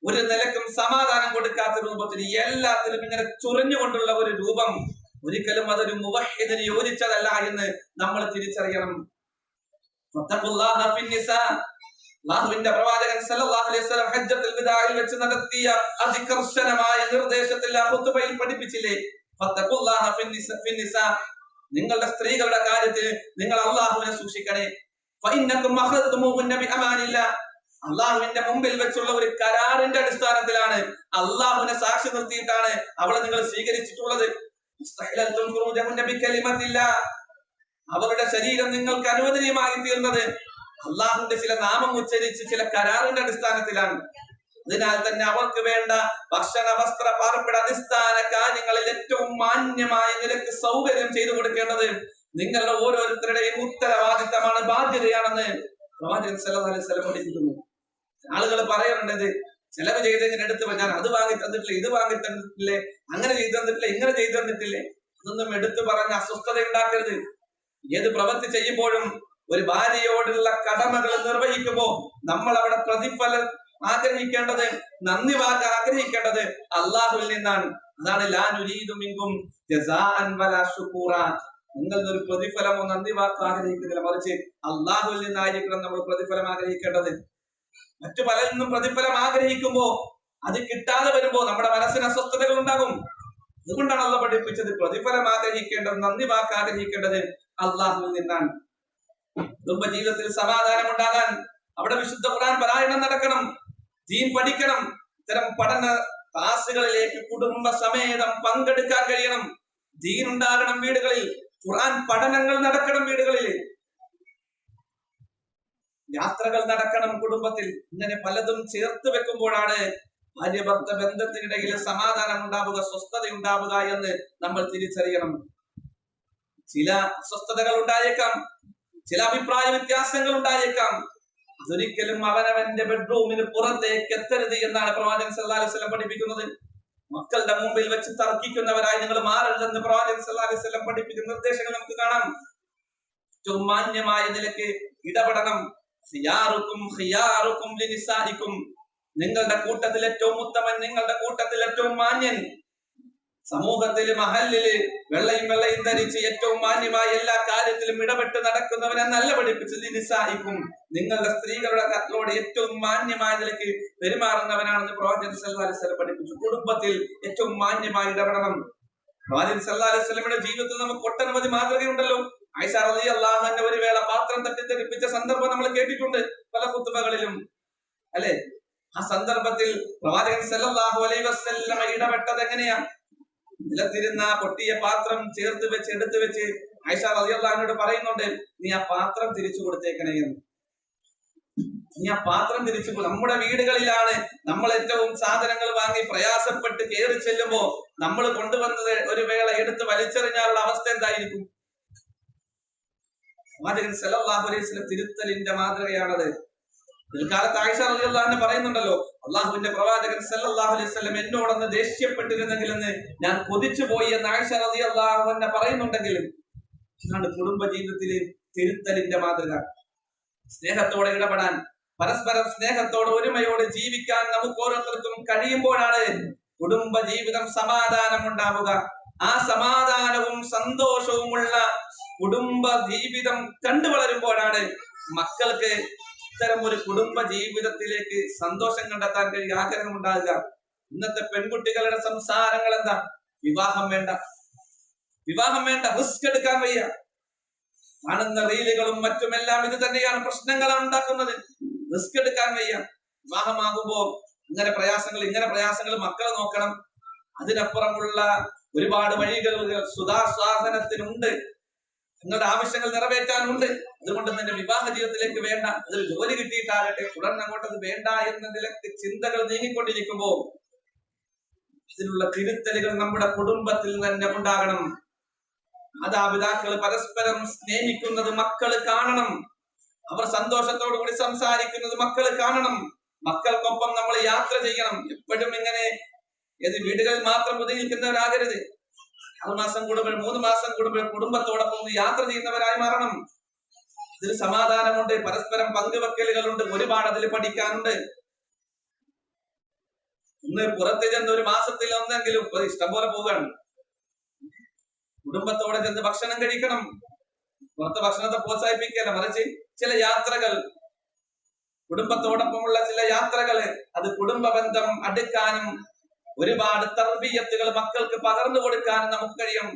ഒരു നിലക്കും സമാധാനം കൊടുക്കാത്ത രൂപത്തിൽ, എല്ലാത്തിലും ഇങ്ങനെ ചൊറിഞ്ഞുകൊണ്ടുള്ള ഒരു രൂപം ഒരിക്കലും അതൊരു മുവഹിദിന് യോജിച്ചതല്ല എന്ന് നമ്മൾ തിരിച്ചറിയണം. അല്ലാഹുവിന്റെ പ്രവാചകൻ സല്ലല്ലാഹു അലൈഹി വസല്ലം ഹജ്ജത്തുൽ വിദാഇൽ വെച്ച് നടത്തിയ അതികർശനമായ നിർദ്ദേശത്തിൽ ഖുതുബയിൽ പഠിപ്പിച്ചില്ലേ, ഫത്തഖുല്ലാഹ ഫിന്നിസാ, നിങ്ങളുടെ സ്ത്രീകളുടെ കാര്യത്തിൽ നിങ്ങൾ അല്ലാഹുവിനെ സൂക്ഷിക്കണേ. ഫഇന്നകും അഖദതുമുഹുന്ന ബിഅമാനില്ലാഹ്, അല്ലാഹുവിന്റെ മുമ്പിൽ വെച്ചുള്ള ഒരു കരാറിന്റെ അടിസ്ഥാനത്തിലാണ്, അല്ലാഹുവിനെ സാക്ഷി നിർത്തിയിട്ടാണ് അവളെ നിങ്ങൾ സ്വീകരിച്ചിട്ടുള്ളത്. അവരുടെ ശരീരം നിങ്ങൾക്ക് അനുവദനീയമായി തീർന്നത് അല്ലാഹുവിന്റെ ചില നാമം ഉച്ചരിച്ച് ചില കരാറിന്റെ അടിസ്ഥാനത്തിലാണ്. അതിനാൽ തന്നെ അവർക്ക് വേണ്ട ഭക്ഷണ, വസ്ത്ര, പാർപ്പിട അടിസ്ഥാന കാര്യങ്ങളിൽ ഏറ്റവും മാന്യമായ നിലക്ക് സൗകര്യം ചെയ്തു കൊടുക്കേണ്ടത് നിങ്ങളുടെ ഓരോരുത്തരുടെയും ഉത്തരവാദിത്തമാണ്, ബാധ്യതയാണെന്ന് പ്രവാചകൻ സല്ലല്ലാഹു അലൈഹി വസല്ലം പഠിപ്പിക്കുന്നു. ആളുകൾ പറയുന്നുണ്ട്, ചെലവ് ചെയ്ത് ഇങ്ങനെ എടുത്ത് ഞാൻ അത് വാങ്ങി തന്നിട്ടില്ലേ, ഇത് വാങ്ങി തന്നിട്ടില്ലേ, അങ്ങനെ ചെയ്തു തന്നിട്ടില്ലേ, ഇങ്ങനെ ചെയ്തു തന്നിട്ടില്ലേ. അതൊന്നും എടുത്തു പറഞ്ഞ് അസ്വസ്ഥത ഉണ്ടാക്കരുത്. ഏത് പ്രവൃത്തി ചെയ്യുമ്പോഴും ഒരു ഭാര്യയോടുള്ള കടമകൾ നിർവഹിക്കുമ്പോ നമ്മൾ അവിടെ പ്രതിഫലം ആഗ്രഹിക്കേണ്ടത്, നന്ദി വാക്ക് ആഗ്രഹിക്കേണ്ടത് അല്ലാഹുവിൽ നിന്നാണ്. അതാണ് ലാ നുരീദു മിൻകും ജസാഅൻ വലാ ശുകൂറ. നിങ്ങൾ ഒരു പ്രതിഫലമോ നന്ദി വാക്കോ ആഗ്രഹിക്കുന്നില്ല, മറിച്ച് അല്ലാഹുവിൽ നിന്നായിരിക്കണം നമ്മൾ പ്രതിഫലം ആഗ്രഹിക്കേണ്ടത്. മറ്റു പലരിൽ നിന്നും പ്രതിഫലം ആഗ്രഹിക്കുമ്പോ അത് കിട്ടാതെ വരുമ്പോ നമ്മുടെ മനസ്സിന് അസ്വസ്ഥതകൾ ഉണ്ടാകും. അതുകൊണ്ടാണ് അല്ലാഹു പഠിപ്പിച്ചത് പ്രതിഫലം ആഗ്രഹിക്കേണ്ടത്, നന്ദി വാക്ക് ആഗ്രഹിക്കേണ്ടത് അല്ലാഹുവിൽ നിന്നാണ്. കുടുംബ ജീവിതത്തിൽ സമാധാനം ഉണ്ടാകാൻ അവിടെ വിശുദ്ധ ഖുർആൻ പാരായണം നടക്കണം, ദീൻ പഠിക്കണം. ഇത്തരം പഠന ക്ലാസുകളിലേക്ക് കുടുംബ സമേതം പങ്കെടുക്കാൻ കഴിയണം. ദീൻ ഉണ്ടാകണം വീടുകളിൽ, ഖുർആൻ പഠനങ്ങൾ നടക്കണം വീടുകളിൽ, യാത്രകൾ നടക്കണം കുടുംബത്തിൽ. ഇങ്ങനെ പലതും ചേർത്ത് വെക്കുമ്പോഴാണ് ഭാര്യ ഭർത്ത ബന്ധത്തിനിടയിൽ സമാധാനം ഉണ്ടാവുക, സ്വസ്ഥത ഉണ്ടാവുക എന്ന് നമ്മൾ തിരിച്ചറിയണം. ചില അസ്വസ്ഥതകൾ ഉണ്ടായേക്കാം, ചില അഭിപ്രായ വ്യത്യാസങ്ങൾ ഉണ്ടായേക്കാം. അതൊരിക്കലും അവനവന്റെ ബെഡ്റൂമിന് പുറത്തേക്ക് എത്തരുത് എന്നാണ് പ്രവാചകൻ സല്ലല്ലാഹു അലൈഹി വസല്ലം പഠിപ്പിക്കുന്നത്. മക്കളുടെ മുമ്പിൽ വെച്ച് തർക്കിക്കുന്നവരായി നിങ്ങൾ മാറരുതെന്ന് പ്രവാചകൻ സല്ലല്ലാഹു അലൈഹി വസല്ലം പഠിപ്പിക്കുന്ന നിർദ്ദേശങ്ങൾ നമുക്ക് കാണാം. ഏറ്റവും മാന്യമായ നിലയ്ക്ക് ഇടപെടണം. ഖിയാറുക്കും ഖിയാറുക്കും ലിനിസാഇക്കും, നിങ്ങളുടെ കൂട്ടത്തിൽ ഏറ്റവും ഉത്തമൻ, നിങ്ങളുടെ കൂട്ടത്തിൽ ഏറ്റവും മാന്യൻ. സമൂഹത്തില്, മഹല്ലില് വെള്ളയും ധരിച്ച് ഏറ്റവും മാന്യമായ എല്ലാ കാര്യത്തിലും ഇടപെട്ട് നടക്കുന്നവനെ നല്ല പഠിപ്പിച്ചു. ലിനിസാഇക്കും, നിങ്ങളുടെ സ്ത്രീകളോട് ഏറ്റവും മാന്യമായ നിലയ്ക്ക് പെരുമാറുന്നവനാണെന്ന് പ്രവാചകൻ സല്ലല്ലാഹു അലൈഹി വസല്ലം പഠിപ്പിച്ചു. കുടുംബത്തിൽ ഏറ്റവും മാന്യമായി ഇടപെടണം. പ്രവാചകൻ സല്ലല്ലാഹു അലൈഹി വസല്ലമയുടെ ജീവിതത്തിൽ നമുക്ക് ഒട്ടനവധി മാതൃകയുണ്ടല്ലോ. ആയിഷ റളിയല്ലാഹു അൻഹ ഒരു വേള പാത്രം തട്ടിത്തെറിപ്പിച്ച സന്ദർഭം നമ്മൾ കേട്ടിട്ടുണ്ട് പല ഖുതുബകളിലും, അല്ലെ? ആ സന്ദർഭത്തിൽ പ്രവാചകൻ സല്ലല്ലാഹു അലൈഹി വസല്ലം ഇടപെട്ടത് എങ്ങനെയാ? നിലത്തിരുന്ന പൊട്ടിയ പാത്രം ചേർത്ത് വെച്ച് എടുത്തു വെച്ച് ആയിഷ റളിയല്ലാഹു അൻഹയോട് പറയുന്നുണ്ട്, നീ ആ പാത്രം തിരിച്ചു കൊടുത്തേക്കണേ എന്ന്. നീ ആ പാത്രം തിരിച്ചു. നമ്മുടെ വീടുകളിലാണ് നമ്മൾ ഏറ്റവും സാധനങ്ങൾ വാങ്ങി പ്രയാസപ്പെട്ട് കയറി ചെല്ലുമ്പോ നമ്മൾ കൊണ്ടുവന്നത് ഒരു വേള എടുത്ത് വലിച്ചെറിഞ്ഞാലുള്ള അവസ്ഥ എന്തായിരിക്കും? പ്രവാചകൻ സല്ലല്ലാഹു അലൈഹി വസല്ലം തിരുത്തലിന്റെ മാതൃകയാണത്. പിൽക്കാലത്ത് ആയിഷ റളിയല്ലാഹു അൻഹ പറയുന്നുണ്ടല്ലോ, അള്ളാഹുവിന്റെ പ്രവാചകൻ സല്ലല്ലാഹു അലൈഹി വസല്ലം എന്നോടൊന്ന് ദേഷ്യപ്പെട്ടിരുന്നെങ്കിൽ എന്ന് ഞാൻ കൊതിച്ചു പോയി എന്ന് ആയിഷ റളിയല്ലാഹു അൻഹ പറയുന്നുണ്ടെങ്കിലും ഇതാണ് കുടുംബ ജീവിതത്തിലെ തിരുത്തലിന്റെ മാതൃക. സ്നേഹത്തോടെ ഇടപെടാൻ, പരസ്പരം സ്നേഹത്തോടെ ഒരുമയോടെ ജീവിക്കാൻ നമുക്ക് ഓരോരുത്തർക്കും കഴിയുമ്പോഴാണ് കുടുംബ ജീവിതം സമാധാനം ഉണ്ടാവുക. ആ സമാധാനവും സന്തോഷവുമുള്ള കുടുംബ ജീവിതം കണ്ടു വളരുമ്പോഴാണ് മക്കൾക്ക് ഇത്തരം ഒരു കുടുംബ ജീവിതത്തിലേക്ക് സന്തോഷം കണ്ടെത്താൻ കഴിയുക, ആഗ്രഹം ഉണ്ടാകുക. ഇന്നത്തെ പെൺകുട്ടികളുടെ സംസാരങ്ങൾ എന്താ? വിവാഹം വേണ്ട, വിവാഹം വേണ്ട, റിസ്ക് എടുക്കാൻ വയ്യ. കാണുന്ന റീലുകളും മറ്റുമെല്ലാം ഇത് തന്നെയാണ് പ്രശ്നങ്ങളാണ് ഉണ്ടാക്കുന്നത്. റിസ്ക് എടുക്കാൻ വയ്യ. വിവാഹമാകുമ്പോ ഇങ്ങനെ പ്രയാസങ്ങൾ മക്കളെ നോക്കണം. അതിനപ്പുറമുള്ള ഒരുപാട് വഴികൾ സുധാസ്വാദനത്തിനുണ്ട്, നിങ്ങളുടെ ആവശ്യങ്ങൾ നിറവേറ്റാനുണ്ട്. അതുകൊണ്ട് തന്നെ വിവാഹ ജീവിതത്തിലേക്ക് വേണ്ട, അതിൽ ജോലി കിട്ടിയിട്ടാകട്ടെ, തുടർന്ന് അങ്ങോട്ടത് വേണ്ട എന്നതിലേക്ക് ചിന്തകൾ നീങ്ങിക്കൊണ്ടിരിക്കുമ്പോ ഇതിനുള്ള തിരുത്തലുകൾ നമ്മുടെ കുടുംബത്തിൽ തന്നെ ഉണ്ടാകണം. മാതാപിതാക്കൾ പരസ്പരം സ്നേഹിക്കുന്നത് മക്കൾ കാണണം. അവർ സന്തോഷത്തോടു കൂടി സംസാരിക്കുന്നത് മക്കൾ കാണണം. മക്കൾക്കൊപ്പം നമ്മൾ യാത്ര ചെയ്യണം. എപ്പോഴും ഇങ്ങനെ വീടുകളിൽ മാത്രം ഒതുങ്ങിക്കുന്നവരാകരുത്. 6 മാസം കൂടുമ്പോൾ 3 മാസം കൂടുമ്പോൾ കുടുംബത്തോടൊപ്പം യാത്ര ചെയ്യുന്നവരായി മാറണം. ഇതിൽ സമാധാനമുണ്ട്, പരസ്പരം പങ്കുവെക്കലുകളുണ്ട്, ഒരുപാട് അതിൽ പഠിക്കാനുണ്ട്. ഇന്ന് പുറത്ത് ചെന്ന് ഒരു മാസത്തിൽ ഒന്നെങ്കിലും ഇഷ്ടംപോലെ പോവുകയാണ്. കുടുംബത്തോടെ ചെന്ന് ഭക്ഷണം കഴിക്കണം. പുറത്തെ ഭക്ഷണത്തെ പ്രോത്സാഹിപ്പിക്കല്ല, മറിച്ച് ചില യാത്രകൾ, കുടുംബത്തോടൊപ്പമുള്ള ചില യാത്രകള്, അത് കുടുംബ ബന്ധം അടുക്കാനും ഒരുപാട് തർബിയത്തുകൾ മക്കൾക്ക് പകർന്നു കൊടുക്കാനും നമുക്ക് കഴിയും.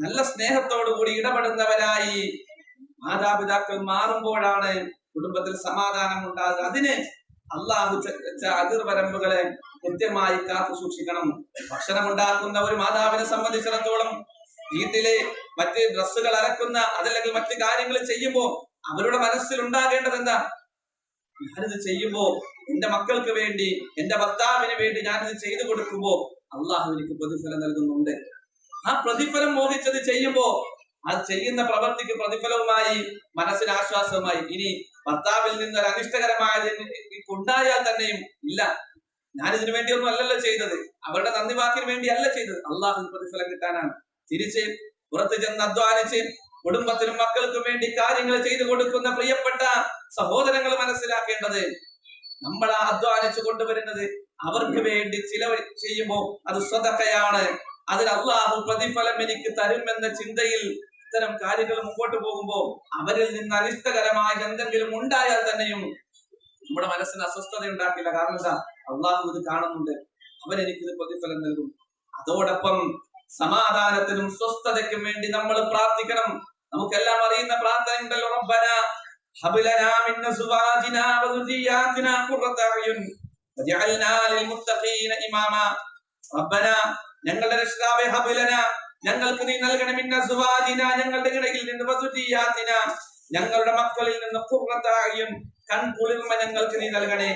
നല്ല സ്നേഹത്തോടു കൂടി ഇടപെടുന്നവരായി മാതാപിതാക്കൾ മാറുമ്പോഴാണ് കുടുംബത്തിൽ സമാധാനം ഉണ്ടാകുക. അതിന് അള്ളാഹു അതിർവരമ്പുകളെ കൃത്യമായി കാത്തു സൂക്ഷിക്കണം. ഭക്ഷണം ഉണ്ടാക്കുന്ന ഒരു മാതാവിനെ സംബന്ധിച്ചിടത്തോളം വീട്ടിലെ മറ്റ് ഡ്രസ്സുകൾ അലക്കുന്ന അതല്ലെങ്കിൽ മറ്റു കാര്യങ്ങൾ ചെയ്യുമ്പോ അവരുടെ മനസ്സിൽ ഉണ്ടാകേണ്ടത് എന്താ? ഞാനിത് ചെയ്യുമ്പോ എന്റെ മക്കൾക്ക് വേണ്ടി, എന്റെ ഭർത്താവിന് വേണ്ടി ഞാനിത് ചെയ്തു കൊടുക്കുമ്പോ അള്ളാഹു എനിക്ക് പ്രതിഫലം നൽകുന്നുണ്ട്. ആ പ്രതിഫലം മോഹിച്ചത് ചെയ്യുമ്പോ അത് ചെയ്യുന്ന പ്രവൃത്തിക്ക് പ്രതിഫലവുമായി, മനസ്സിന് ആശ്വാസവുമായി. ഇനി ഭർത്താവിൽ നിന്ന് ഒരു അനിഷ്ടകരമായത് ഉണ്ടായാൽ തന്നെയും ഇല്ല, ഞാനിതിനു വേണ്ടിയൊന്നും അല്ലല്ലോ ചെയ്തത്, അവരുടെ നന്ദി വാക്കിന് വേണ്ടി അല്ല ചെയ്തത്, അള്ളാഹു പ്രതിഫലം കിട്ടാനാണ്. തിരിച്ച് പുറത്ത് ചെന്ന് അധ്വാനിച്ച് കുടുംബത്തിനും മക്കൾക്കും വേണ്ടി കാര്യങ്ങൾ ചെയ്തു കൊടുക്കുന്ന പ്രിയപ്പെട്ട സഹോദരങ്ങൾ മനസ്സിലാക്കേണ്ടത്, നമ്മൾ ആ അധ്വാനിച്ചു കൊണ്ടുവരുന്നത് അവർക്ക് വേണ്ടി ചിലവ് ചെയ്യുമ്പോ അത് സ്വതക്കയാണ്. അതിന് അള്ളാഹു പ്രതിഫലം എനിക്ക് തരുമെന്ന ചിന്തയിൽ ഇത്തരം കാര്യങ്ങൾ മുമ്പോട്ട് പോകുമ്പോ അവരിൽ നിന്ന് അനിഷ്ടകരമായ എന്തെങ്കിലും ഉണ്ടായാൽ തന്നെയും നമ്മുടെ മനസ്സിന് അസ്വസ്ഥത ഉണ്ടാക്കില്ല. കാരണം എന്താ? അള്ളാഹു ഇത് കാണുന്നുണ്ട്, അവരെനിക്കിത് പ്രതിഫലം നൽകും. അതോടൊപ്പം സമാധാനത്തിനും സ്വസ്ഥതയ്ക്കും വേണ്ടി നമ്മൾ പ്രാർത്ഥിക്കണം. നമുക്കെല്ലാം അറിയുന്ന പ്രാർത്ഥന ഉണ്ടല്ലോ, റബ്ബന ഹബ് ലനാ മിൻ അസ്വാജിനാ വദുരിയാതിനാ ഖുർറത അയുൻ വജഅൽനാ ലിൽ മുത്തഖീന ഇമാമ. റബ്ബന, ഞങ്ങളുടെ രക്ഷിതാവേ, ഹബ് ലനാ, ഞങ്ങൾക്ക് നീ നൽകണം, മിൻ അസ്വാജിനാ, ഞങ്ങളുടെ ഇടയിൽ നിന്ന്, വദുരിയാതിനാ, ഞങ്ങളുടെ മക്കളിൽ നിന്ന്, ഖുർറത അയുൻ, കൺകുളിർമ ഞങ്ങൾക്ക് നീ നൽകണേ,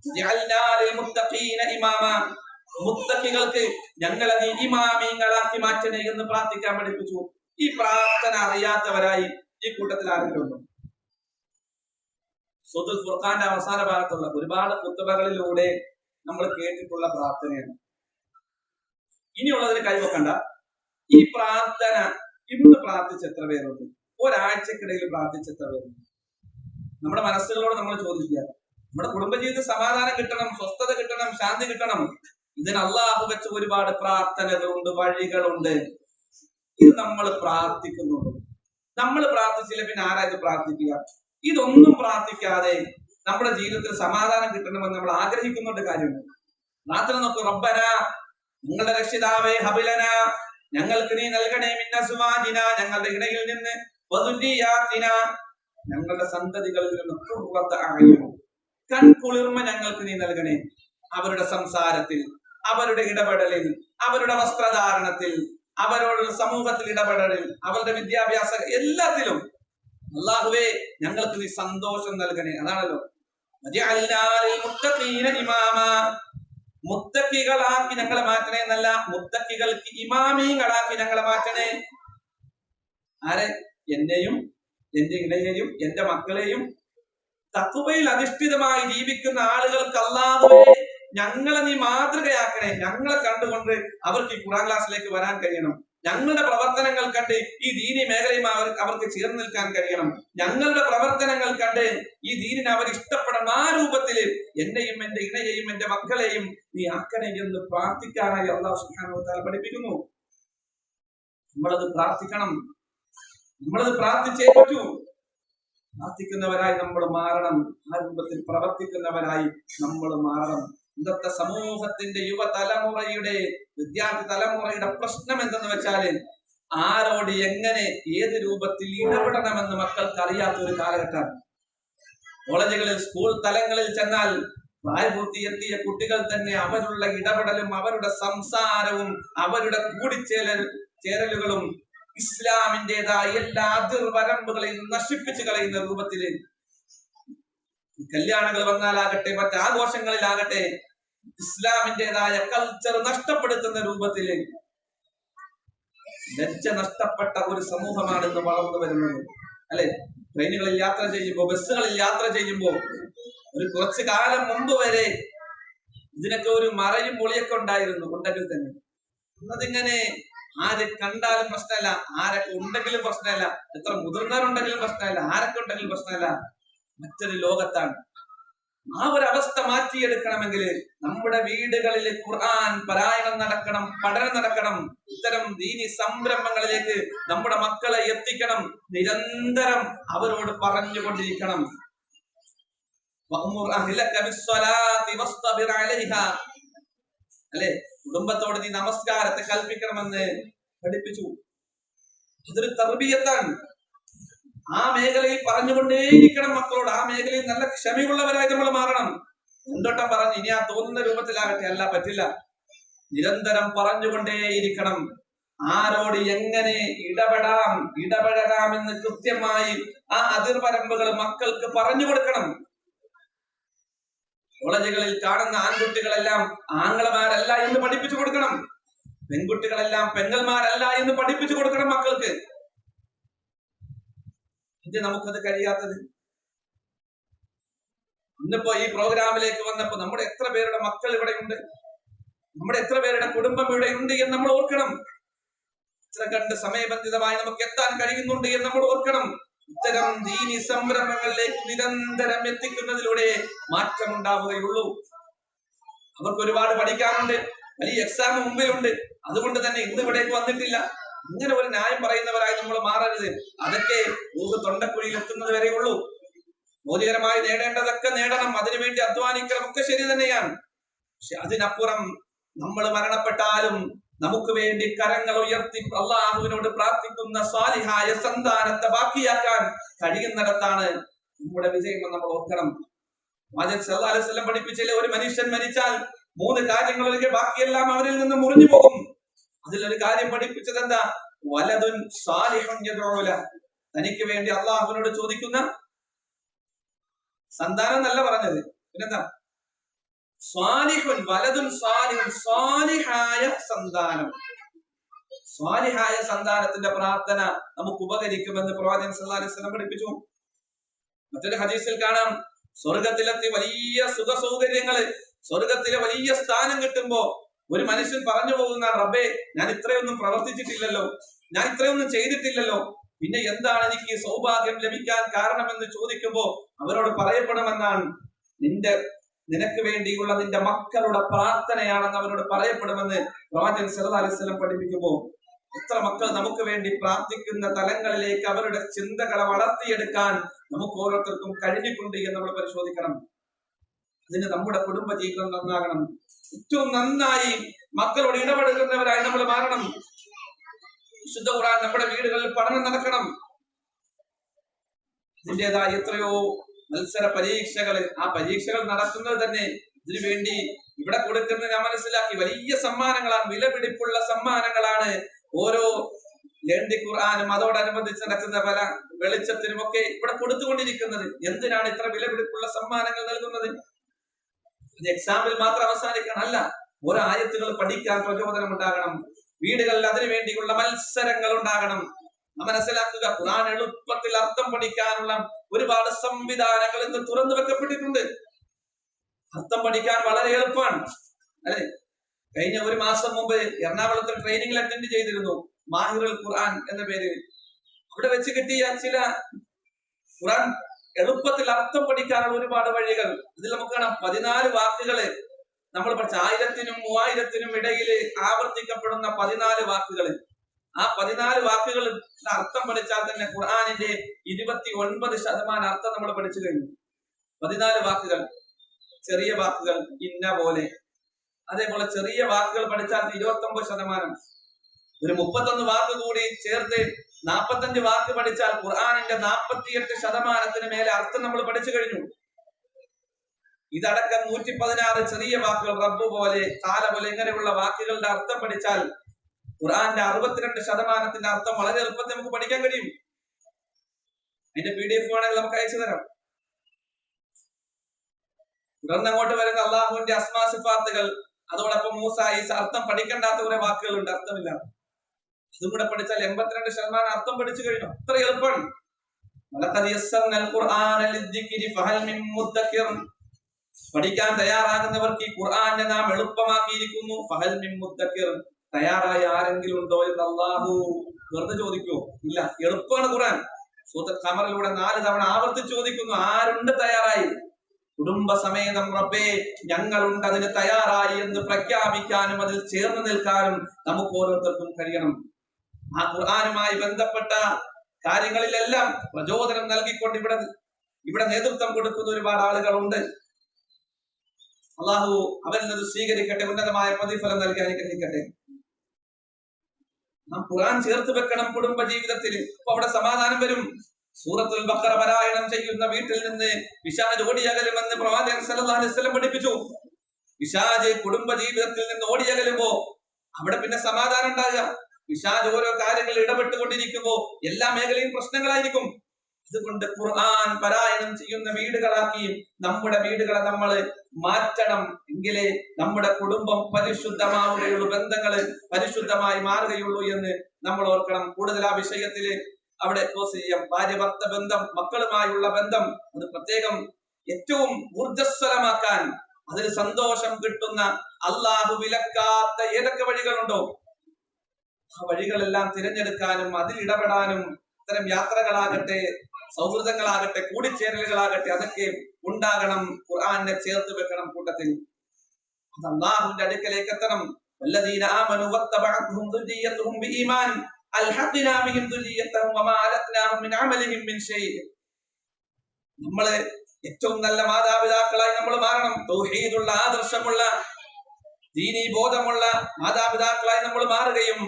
വജഅൽനാ ലിൽ മുത്തഖീന ഇമാമ, മുത്തഖികൾക്ക് ഞങ്ങളെ നീ ഇമാമിങ്ങളാക്കി മാറ്റണേ എന്ന് പ്രാർത്ഥിക്കാൻ പഠിപ്പിച്ചു. ഈ പ്രാർത്ഥന അറിയാത്തവരായി ഈ കൂട്ടത്തിൽ ആരെങ്കിലും ഉണ്ടോ? സൂറത്തുൽ ഫുർഖാന്റെ അവസാന ഭാഗത്തുള്ള ഒരുപാട് ഖുത്ബകളിലൂടെ നമ്മൾ കേട്ടിട്ടുള്ള പ്രാർത്ഥനയാണ്. ഇനിയുള്ളതിന് കൈവക്കണ്ട. ഈ പ്രാർത്ഥന ഇന്ന് പ്രാർത്ഥിച്ച എത്ര പേരുണ്ട്? ഒരാഴ്ചക്കിടയിൽ പ്രാർത്ഥിച്ച എത്ര പേരുണ്ട്? നമ്മുടെ മനസ്സുകളോട് നമ്മൾ ചോദിക്കുക. നമ്മുടെ കുടുംബജീവിതത്തിൽ സമാധാനം കിട്ടണം, സ്വസ്ഥത കിട്ടണം, ശാന്തി കിട്ടണം. ഇതിന് അള്ളാഹു വെച്ച ഒരുപാട് പ്രാർത്ഥനകളുണ്ട്, വഴികളുണ്ട്. ഇത് നമ്മൾ പ്രാർത്ഥിക്കുന്നുണ്ട്. നമ്മൾ പ്രാർത്ഥിച്ചില്ല പിന്നെ ആരാ ഇത് പ്രാർത്ഥിക്കുക? ഇതൊന്നും പ്രാർത്ഥിക്കാതെ നമ്മുടെ ജീവിതത്തിൽ സമാധാനം കിട്ടണമെന്ന് നമ്മൾ ആഗ്രഹിക്കുന്നുണ്ട് കാര്യമുണ്ട്. പ്രാർത്ഥന നോക്കൂ. റബ്ബന, ഞങ്ങളുടെ രക്ഷിതാവേ, ഹബിലന, ഞങ്ങൾക്ക് നീ നൽകണേ, മിൻ അസ്വാജിന, ഞങ്ങളുടെ ഇടയിൽ നിന്ന്, വദുരിയാതിന, ഞങ്ങളുടെ സന്തതികളിൽ നിന്ന്, ഖുർറത അയുൻ, കൺകുളിർമ ഞങ്ങൾക്ക് നീ നൽകണേ. അവരുടെ സംസാരത്തിൽ, അവരുടെ ഇടപെടലിൽ, അവരുടെ വസ്ത്രധാരണത്തിൽ, അവരോട് സമൂഹത്തിൽ ഇടപെടലിൽ, അവരുടെ വിദ്യാഭ്യാസ എല്ലാത്തിലും അല്ലാഹുവേ ഞങ്ങൾക്ക് നീ സന്തോഷം നൽകണേ. അതാണല്ലോ മുത്തക്കികളാക്കി ഞങ്ങളെ മാറ്റണേ എന്നല്ല, മുത്തക്കികൾക്ക് ഇമാമീങ്ങളാക്കി ഞങ്ങളെ മാറ്റണേ. ആരെ? എന്നെയും എന്റെ ഇണയെയും എന്റെ മക്കളെയും തഖ്വയിൽ അധിഷ്ഠിതമായി ജീവിക്കുന്ന ആളുകൾക്ക് അല്ലാഹുവേ ഞങ്ങളെ നീ മാതൃകയാക്കണേ. ഞങ്ങളെ കണ്ടുകൊണ്ട് അവർക്ക് ഈ ഖുർആൻ ക്ലാസ്സിലേക്ക് വരാൻ കഴിയണം. ഞങ്ങളുടെ പ്രവർത്തനങ്ങൾ കണ്ട് ഈ ദീനി മേഖലയും അവർക്ക് ചേർന്ന് നിൽക്കാൻ കഴിയണം. ഞങ്ങളുടെ പ്രവർത്തനങ്ങൾ കണ്ട് ഈ ദീനിനെ അവർ ഇഷ്ടപ്പെടണം. ആ രൂപത്തിൽ എന്നെയും എന്റെ ഇണയെയും എന്റെ മക്കളെയും നീ ആക്കണേ എന്ന് പ്രാർത്ഥിക്കാനായി അല്ലാഹു സുബ്ഹാനഹു വ തആല പഠിപ്പിക്കുന്നു. നമ്മളത് പ്രാർത്ഥിക്കണം, നമ്മളത് പ്രാർത്ഥിച്ചേ പറ്റൂ. പ്രാർത്ഥിക്കുന്നവരായി നമ്മൾ മാറണം, ആ രൂപത്തിൽ പ്രവർത്തിക്കുന്നവരായി നമ്മൾ മാറണം. ഇന്നത്തെ സമൂഹത്തിന്റെ യുവതലമുറയുടെ വിദ്യാർത്ഥി തലമുറയുടെ പ്രശ്നം എന്തെന്ന് വെച്ചാല് ആരോട് എങ്ങനെ ഏത് രൂപത്തിൽ ഇടപെടണമെന്ന് മക്കൾക്ക് അറിയാത്ത ഒരു കാലഘട്ടമാണ്. കോളേജുകളിൽ സ്കൂൾ തലങ്ങളിൽ ചെന്നാൽ പ്രായപൂർത്തിയെത്തിയ കുട്ടികൾ തന്നെ അവരുടെ ഇടപെടലും അവരുടെ സംസാരവും അവരുടെ കൂടിച്ചേരലുകളും ഇസ്ലാമിൻ്റെതായ എല്ലാ അതിർവരമ്പുകളെയും നശിപ്പിച്ചു കളയുന്ന രൂപത്തില് കല്യാണങ്ങൾ വന്നാലാകട്ടെ മറ്റാഘോഷങ്ങളിലാകട്ടെ ഇസ്ലാമിൻ്റെതായ കൾച്ചർ നഷ്ടപ്പെടുത്തുന്ന രൂപത്തില് ലജ്ജ നഷ്ടപ്പെട്ട ഒരു സമൂഹമാണ് ഇന്ന് വളർന്നു വരുന്നത്. അല്ലെ? ട്രെയിനുകളിൽ യാത്ര ചെയ്യുമ്പോൾ, ബസ്സുകളിൽ യാത്ര ചെയ്യുമ്പോൾ ഒരു കുറച്ചു കാലം മുമ്പ് വരെ ഇതിനൊക്കെ ഒരു മറയും പൊളിയൊക്കെ ഉണ്ടായിരുന്നു, ഉണ്ടെങ്കിൽ തന്നെ. അതിങ്ങനെ ആരെ കണ്ടാലും പ്രശ്നമല്ല, ആരൊക്കെ ഉണ്ടെങ്കിലും പ്രശ്നമല്ല, എത്ര മുതിർന്നവരുണ്ടെങ്കിലും പ്രശ്നമല്ല, ആരൊക്കെ ഉണ്ടെങ്കിലും പ്രശ്നമല്ല. മറ്റൊരു ലോകത്താണ്. ആ ഒരു അവസ്ഥ മാറ്റിയെടുക്കണമെങ്കിൽ നമ്മുടെ വീടുകളിൽ ഖുർആൻ പാരായണം നടക്കണം, പഠനം നടക്കണം. ഇത്തരം ദീനി സംരംഭങ്ങളിലേക്ക് നമ്മുടെ മക്കളെ എത്തിക്കണം. നിരന്തരം അവരോട് പറഞ്ഞുകൊണ്ടിരിക്കണം. അല്ലെ? കുടുംബത്തോട് നീ നമസ്കാരത്തെ കൽപ്പിക്കണമെന്ന് പഠിപ്പിച്ചു. അതൊരു തർബിയത്താണ്. ആ മേഖലയിൽ പറഞ്ഞുകൊണ്ടേയിരിക്കണം മക്കളോട്. ആ മേഖലയിൽ നല്ല ക്ഷമയുള്ളവരായി നമ്മൾ മാറണം. മുണ്ടോട്ടം പറഞ്ഞ് ഇനി ആ തോന്നുന്ന രൂപത്തിലാകട്ടെ, അല്ല, പറ്റില്ല. നിരന്തരം പറഞ്ഞുകൊണ്ടേയിരിക്കണം. ആരോട് എങ്ങനെ ഇടപെടണം എന്ന് കൃത്യമായി ആ അതിർവരമ്പുകൾ മക്കൾക്ക് പറഞ്ഞു കൊടുക്കണം. കോളേജുകളിൽ കാണുന്ന ആൺകുട്ടികളെല്ലാം ആങ്ങളമാരല്ല എന്ന് പഠിപ്പിച്ചു കൊടുക്കണം. പെൺകുട്ടികളെല്ലാം പെങ്ങന്മാരല്ല എന്ന് പഠിപ്പിച്ചു കൊടുക്കണം മക്കൾക്ക്. ഇത് നമുക്കത് കഴിയാത്തത്. ഇന്നിപ്പോ ഈ പ്രോഗ്രാമിലേക്ക് വന്നപ്പോ നമ്മുടെ എത്ര പേരുടെ മക്കൾ ഇവിടെ ഉണ്ട്, നമ്മുടെ എത്ര പേരുടെ കുടുംബം ഇവിടെ ഉണ്ട് എന്ന് നമ്മൾ ഓർക്കണം. ഇത്ര കണ്ട് സമയബന്ധിതമായി നമുക്ക് എത്താൻ കഴിയുന്നുണ്ട് എന്ന് നമ്മൾ ഓർക്കണം. ഇത്തരം ദീനി സംരംഭങ്ങളിലേക്ക് നിരന്തരം എത്തിക്കുന്നതിലൂടെ മാറ്റം ഉണ്ടാവുകയുള്ളൂ. അവർക്ക് ഒരുപാട് പഠിക്കാനുണ്ട്, വലിയ എക്സാം മുമ്പിലുണ്ട്. അതുകൊണ്ട് തന്നെ ഇന്ന് ഇവിടേക്ക് വന്നിട്ടില്ല. ഇങ്ങനെ ഒരു ന്യായം പറയുന്നവരായി നമ്മൾ മാറരുത്. അതൊക്കെ തൊണ്ടക്കുഴിയിൽ എത്തുന്നത് വരെയുള്ളൂ. ഭൗതികരമായി നേടേണ്ടതൊക്കെ നേടണം, അതിനുവേണ്ടി അധ്വാനിക്കണം, ഒക്കെ ശരി തന്നെയാണ്. പക്ഷെ അതിനപ്പുറം നമ്മൾ മരണപ്പെട്ടാലും നമുക്ക് വേണ്ടി കരങ്ങൾ ഉയർത്തി അള്ളാഹുവിനോട് പ്രാർത്ഥിക്കുന്ന സ്വാലിഹായ സന്താനത്തെ ബാക്കിയാക്കാൻ കഴിയുന്നിടത്താണ് നമ്മുടെ വിജയം എന്ന് നമ്മൾ ഓർക്കണം. പ്രവാചകൻ സല്ലല്ലാഹു അലൈഹി വസല്ലം പഠിപ്പിച്ചില്ലേ, ഒരു മനുഷ്യൻ മരിച്ചാൽ 3 കാര്യങ്ങളൊക്കെ ബാക്കിയെല്ലാം അവരിൽ നിന്ന് മുറിഞ്ഞു പോകും. അതിലൊരു കാര്യം പഠിപ്പിച്ചത് എന്താ? വലതുൻ സാലിഹുൻ യദ്ഉ ലഹു. തനിക്ക് വേണ്ടി അള്ളാഹുവിനോട് ചോദിക്കുന്ന സന്താനം എന്നല്ല പറഞ്ഞത്, പിന്നെന്താ? സ്വാലിഹുൻ, വലതുൻ സാലിഹുൻ, സ്വാലിഹായ സന്താനം. സ്വാലിഹായ സന്താനത്തിന്റെ പ്രാർത്ഥന നമുക്ക് ഉപകരിക്കുമെന്ന് പ്രവാചകൻ സല്ലല്ലാഹു അലൈഹി വസല്ലം പഠിപ്പിച്ചു. മറ്റൊരു ഹദീസിൽ കാണാം, സ്വർഗത്തിലെത്തി വലിയ സുഖ സൗകര്യങ്ങള്, സ്വർഗത്തിലെ വലിയ സ്ഥാനം കിട്ടുമ്പോ ഒരു മനുഷ്യൻ പറഞ്ഞു പോകുന്ന, റബ്ബേ, ഞാൻ ഇത്രയൊന്നും പ്രവർത്തിച്ചിട്ടില്ലല്ലോ, ഞാൻ ഇത്രയൊന്നും ചെയ്തിട്ടില്ലല്ലോ, പിന്നെ എന്താണ് എനിക്ക് ഈ സൗഭാഗ്യം ലഭിക്കാൻ കാരണമെന്ന് ചോദിക്കുമ്പോ അവരോട് പറയപ്പെടുമെന്നാണ്, നിനക്ക് വേണ്ടിയുള്ള നിന്റെ മക്കളുടെ പ്രാർത്ഥനയാണെന്ന് അവരോട് പറയപ്പെടുമെന്ന് പ്രവാചകൻ സല്ലല്ലാഹു അലൈഹി വസല്ലം പഠിപ്പിക്കുമ്പോ, എത്ര മക്കൾ നമുക്ക് വേണ്ടി പ്രാർത്ഥിക്കുന്ന തലങ്ങളിലേക്ക് അവരുടെ ചിന്തകളെ വളർത്തിയെടുക്കാൻ നമുക്ക് ഓരോരുത്തർക്കും കഴിഞ്ഞിട്ടുണ്ട് എന്ന് നമ്മൾ പരിശോധിക്കണം. അതിന് നമ്മുടെ കുടുംബ ജീവിതം നന്നാകണം. ഏറ്റവും നന്നായി മക്കളോട് ഇടപെടുന്നവരായി നമ്മൾ മാറണം. വിശുദ്ധ ഖുർആൻ നമ്മുടെ വീടുകളിൽ പഠനം നടക്കണം. അതിൻ്റെതായ എത്രയോ മത്സര പരീക്ഷകൾ, ആ പരീക്ഷകൾ നടത്തുന്നത് തന്നെ ഇതിനുവേണ്ടി ഇവിടെ കൊടുക്കുന്നത് ഞാൻ മനസ്സിലാക്കി, വലിയ സമ്മാനങ്ങളാണ്, വിലപിടിപ്പുള്ള സമ്മാനങ്ങളാണ് ഓരോ ലേണ്ടി ഖുർആനും അതോടനുബന്ധിച്ച് നടക്കുന്ന പല വെളിച്ചത്തിനും ഒക്കെ ഇവിടെ കൊടുത്തുകൊണ്ടിരിക്കുന്നത്. എന്തിനാണ് ഇത്ര വിലപിടിപ്പുള്ള സമ്മാനങ്ങൾ നൽകുന്നത്? എക്സാമിൽ മാത്രം അവസാനിക്കണം അല്ല, ഓരോ ആയത്തുകൾ പഠിക്കാൻ പ്രചോദനം ഉണ്ടാകണം, വീടുകളിൽ അതിനു വേണ്ടിയുള്ള മത്സരങ്ങൾ ഉണ്ടാകണം. മനസ്സിലാക്കുക, ഖുർആൻ എളുപ്പത്തിൽ അർത്ഥം പഠിക്കാനുള്ള ഒരുപാട് സംവിധാനങ്ങൾ ഇന്ന് തുറന്നു വെക്കപ്പെട്ടിട്ടുണ്ട്. അർത്ഥം പഠിക്കാൻ വളരെ എളുപ്പമാണ് അല്ലെ. കഴിഞ്ഞ ഒരു മാസം മുമ്പ് എറണാകുളത്ത് ട്രെയിനിങ്ങിൽ അറ്റൻഡ് ചെയ്തിരുന്നു, മാഹിറുൽ ഖുർആൻ എന്ന പേര്. അവിടെ വെച്ച് കിട്ടിയ ചില ഖുർആൻ എളുപ്പത്തിൽ അർത്ഥം പഠിക്കാനുള്ള ഒരുപാട് വഴികൾ. ഇതിൽ നമുക്ക് കാണാം 14 വാക്കുകള് നമ്മൾ പഠിച്ച 1000-നും 3000-നും ഇടയിൽ ആവർത്തിക്കപ്പെടുന്ന 14 വാക്കുകൾ. ആ 14 വാക്കുകൾ അർത്ഥം പഠിച്ചാൽ തന്നെ ഖുർആനിന്റെ 29% അർത്ഥം നമ്മൾ പഠിച്ചു കഴിഞ്ഞു. 14 വാക്കുകൾ, ചെറിയ വാക്കുകൾ ഇന്ന പോലെ, അതേപോലെ ചെറിയ വാക്കുകൾ പഠിച്ചാൽ 29%. ഒരു 31 വാക്ക് കൂടി ചേർത്ത് 45 വാക്ക് പഠിച്ചാൽ ഖുർആനിന്റെ 48% മേലെ അർത്ഥം നമ്മൾ പഠിച്ചു കഴിഞ്ഞു. ഇതടക്കം 116 ചെറിയ വാക്കുകൾ, റബ്ബ് പോലെ, കാല പോലെ, ഇങ്ങനെയുള്ള വാക്കുകളുടെ അർത്ഥം പഠിച്ചാൽ ഖുർആന്റെ 62% അർത്ഥം വളരെ എളുപ്പത്തിൽ നമുക്ക് പഠിക്കാൻ കഴിയും. അതിന്റെ PDF വേണമെങ്കിൽ നമുക്ക് അയച്ചു തരാം. തുടർന്ന് അങ്ങോട്ട് വരുന്ന അള്ളാഹുവിന്റെ അസ്മാ സിഫാത്തുകൾ, അതോടൊപ്പം മൂസ, ഈസ, അർത്ഥം പഠിക്കേണ്ടാത്ത കുറെ വാക്കുകളുണ്ട്, അർത്ഥമില്ല. അതും കൂടെ പഠിച്ചാൽ 82% അർത്ഥം പഠിച്ചു കഴിഞ്ഞു. അത്ര എളുപ്പമാണ്. പഠിക്കാൻ തയ്യാറാകുന്നവർക്ക് ഈ ഖുർആനെ നാം എളുപ്പമാക്കിയിരിക്കുന്നു. ഫഹൽ മിൻ മുദ്ദക്കിർ, തയ്യാറായ ആരെങ്കിലും ഉണ്ടോ എന്ന് അള്ളാഹു വെറുതെ ചോദിക്കുമോ? ഇല്ല, എളുപ്പമാണ് ഖുർആൻ. സൂറത്തുൽ ഖമറിലൂടെ 4 തവണ ആവർത്തിച്ച് ചോദിക്കുന്നു, ആരുണ്ട് തയ്യാറായി? കുടുംബസമേതം റബ്ബേ ഞങ്ങളുണ്ട് അതിന് തയ്യാറായി എന്ന് പ്രഖ്യാപിക്കാനും അതിൽ ചേർന്ന് നിൽക്കാനും നമുക്ക് ഓരോരുത്തർക്കും കഴിയണം. ആ ഖുർആനുമായി ബന്ധപ്പെട്ട കാര്യങ്ങളിലെല്ലാം പ്രചോദനം നൽകിക്കൊണ്ട് ഇവിടെ നേതൃത്വം കൊടുക്കുന്ന ഒരുപാട് ആളുകളുണ്ട്. അള്ളാഹു അവരിൽ നിന്ന് സ്വീകരിക്കട്ടെ, ഉന്നതമായ പ്രതിഫലം നൽകി അനുഗ്രഹിക്കട്ടെ. നാം ഖുർആൻ ചേർത്ത് വെക്കണം കുടുംബ ജീവിതത്തിൽ. അപ്പൊ അവിടെ സമാധാനം വരും. സൂറത്തുൽ ബഖറ പാരായണം ചെയ്യുന്ന വീട്ടിൽ നിന്ന് പിശാച് ഓടിയകലുമെന്ന് പ്രവാചകൻ സല്ലല്ലാഹു അലൈഹി വസല്ലം പഠിപ്പിച്ചു. പിശാച് കുടുംബ ജീവിതത്തിൽ നിന്ന് ഓടിയകലുമ്പോ അവിടെ പിന്നെ സമാധാനം ഉണ്ടാകുക. പിശാച് ഓരോ കാര്യങ്ങളിൽ ഇടപെട്ടുകൊണ്ടിരിക്കുമ്പോ എല്ലാ മേഖലയും പ്രശ്നങ്ങളായിരിക്കും. അതുകൊണ്ട് ഖുർആൻ പാരായണം ചെയ്യുന്ന വീടുകളാക്കി നമ്മുടെ വീടുകളെ നമ്മൾ മാറ്റണം. എങ്കിലേ നമ്മുടെ കുടുംബം പരിശുദ്ധമാവുകയുള്ളൂ, ബന്ധങ്ങള് പരിശുദ്ധമായി മാറുകയുള്ളൂ എന്ന് നമ്മൾ ഓർക്കണം. കൂടുതൽ ആ വിഷയത്തില് അവിടെ ഭാര്യ ഭർത്ത ബന്ധം, മക്കളുമായുള്ള ബന്ധം, അത് പ്രത്യേകം ഏറ്റവും ഊർജ്ജസ്വലമാക്കാൻ, അതിൽ സന്തോഷം കിട്ടുന്ന, അള്ളാഹു വിലക്കാത്ത ഏതൊക്കെ വഴികളുണ്ടോ ആ വഴികളെല്ലാം തിരഞ്ഞെടുക്കാനും അതിൽ ഇടപെടാനും, ഇത്തരം യാത്രകളാകട്ടെ, സൗഹൃദങ്ങളാകട്ടെ, കൂടിച്ചേരലുകളാകട്ടെ, അതൊക്കെ ഉണ്ടാകണം. ഖുർആനെ ചേർത്ത് വെക്കണം കൂട്ടത്തിൽ. അത് അള്ളാഹുവിന്റെ അടുക്കലേക്ക് എത്തണം. വല്ലദീന ആമനു വത്തബഅത്ഹും ദുർരിയ്യത്തുഹും ബിഈമാൻ അൽഹഖ്നാ ബിഹിം ദുർരിയ്യത്തഹും വമാ അലത്നാഹും മിൻ അമലിഹിം മിൻ ഷൈഇ. നമ്മൾ ഏറ്റവും നല്ല മാതാപിതാക്കളായി നമ്മൾ മാറണം. തൗഹീദുള്ള, ആദർശമുള്ള, ദീനീ ബോധമുള്ള മാതാപിതാക്കളായി നമ്മൾ മാറുകയും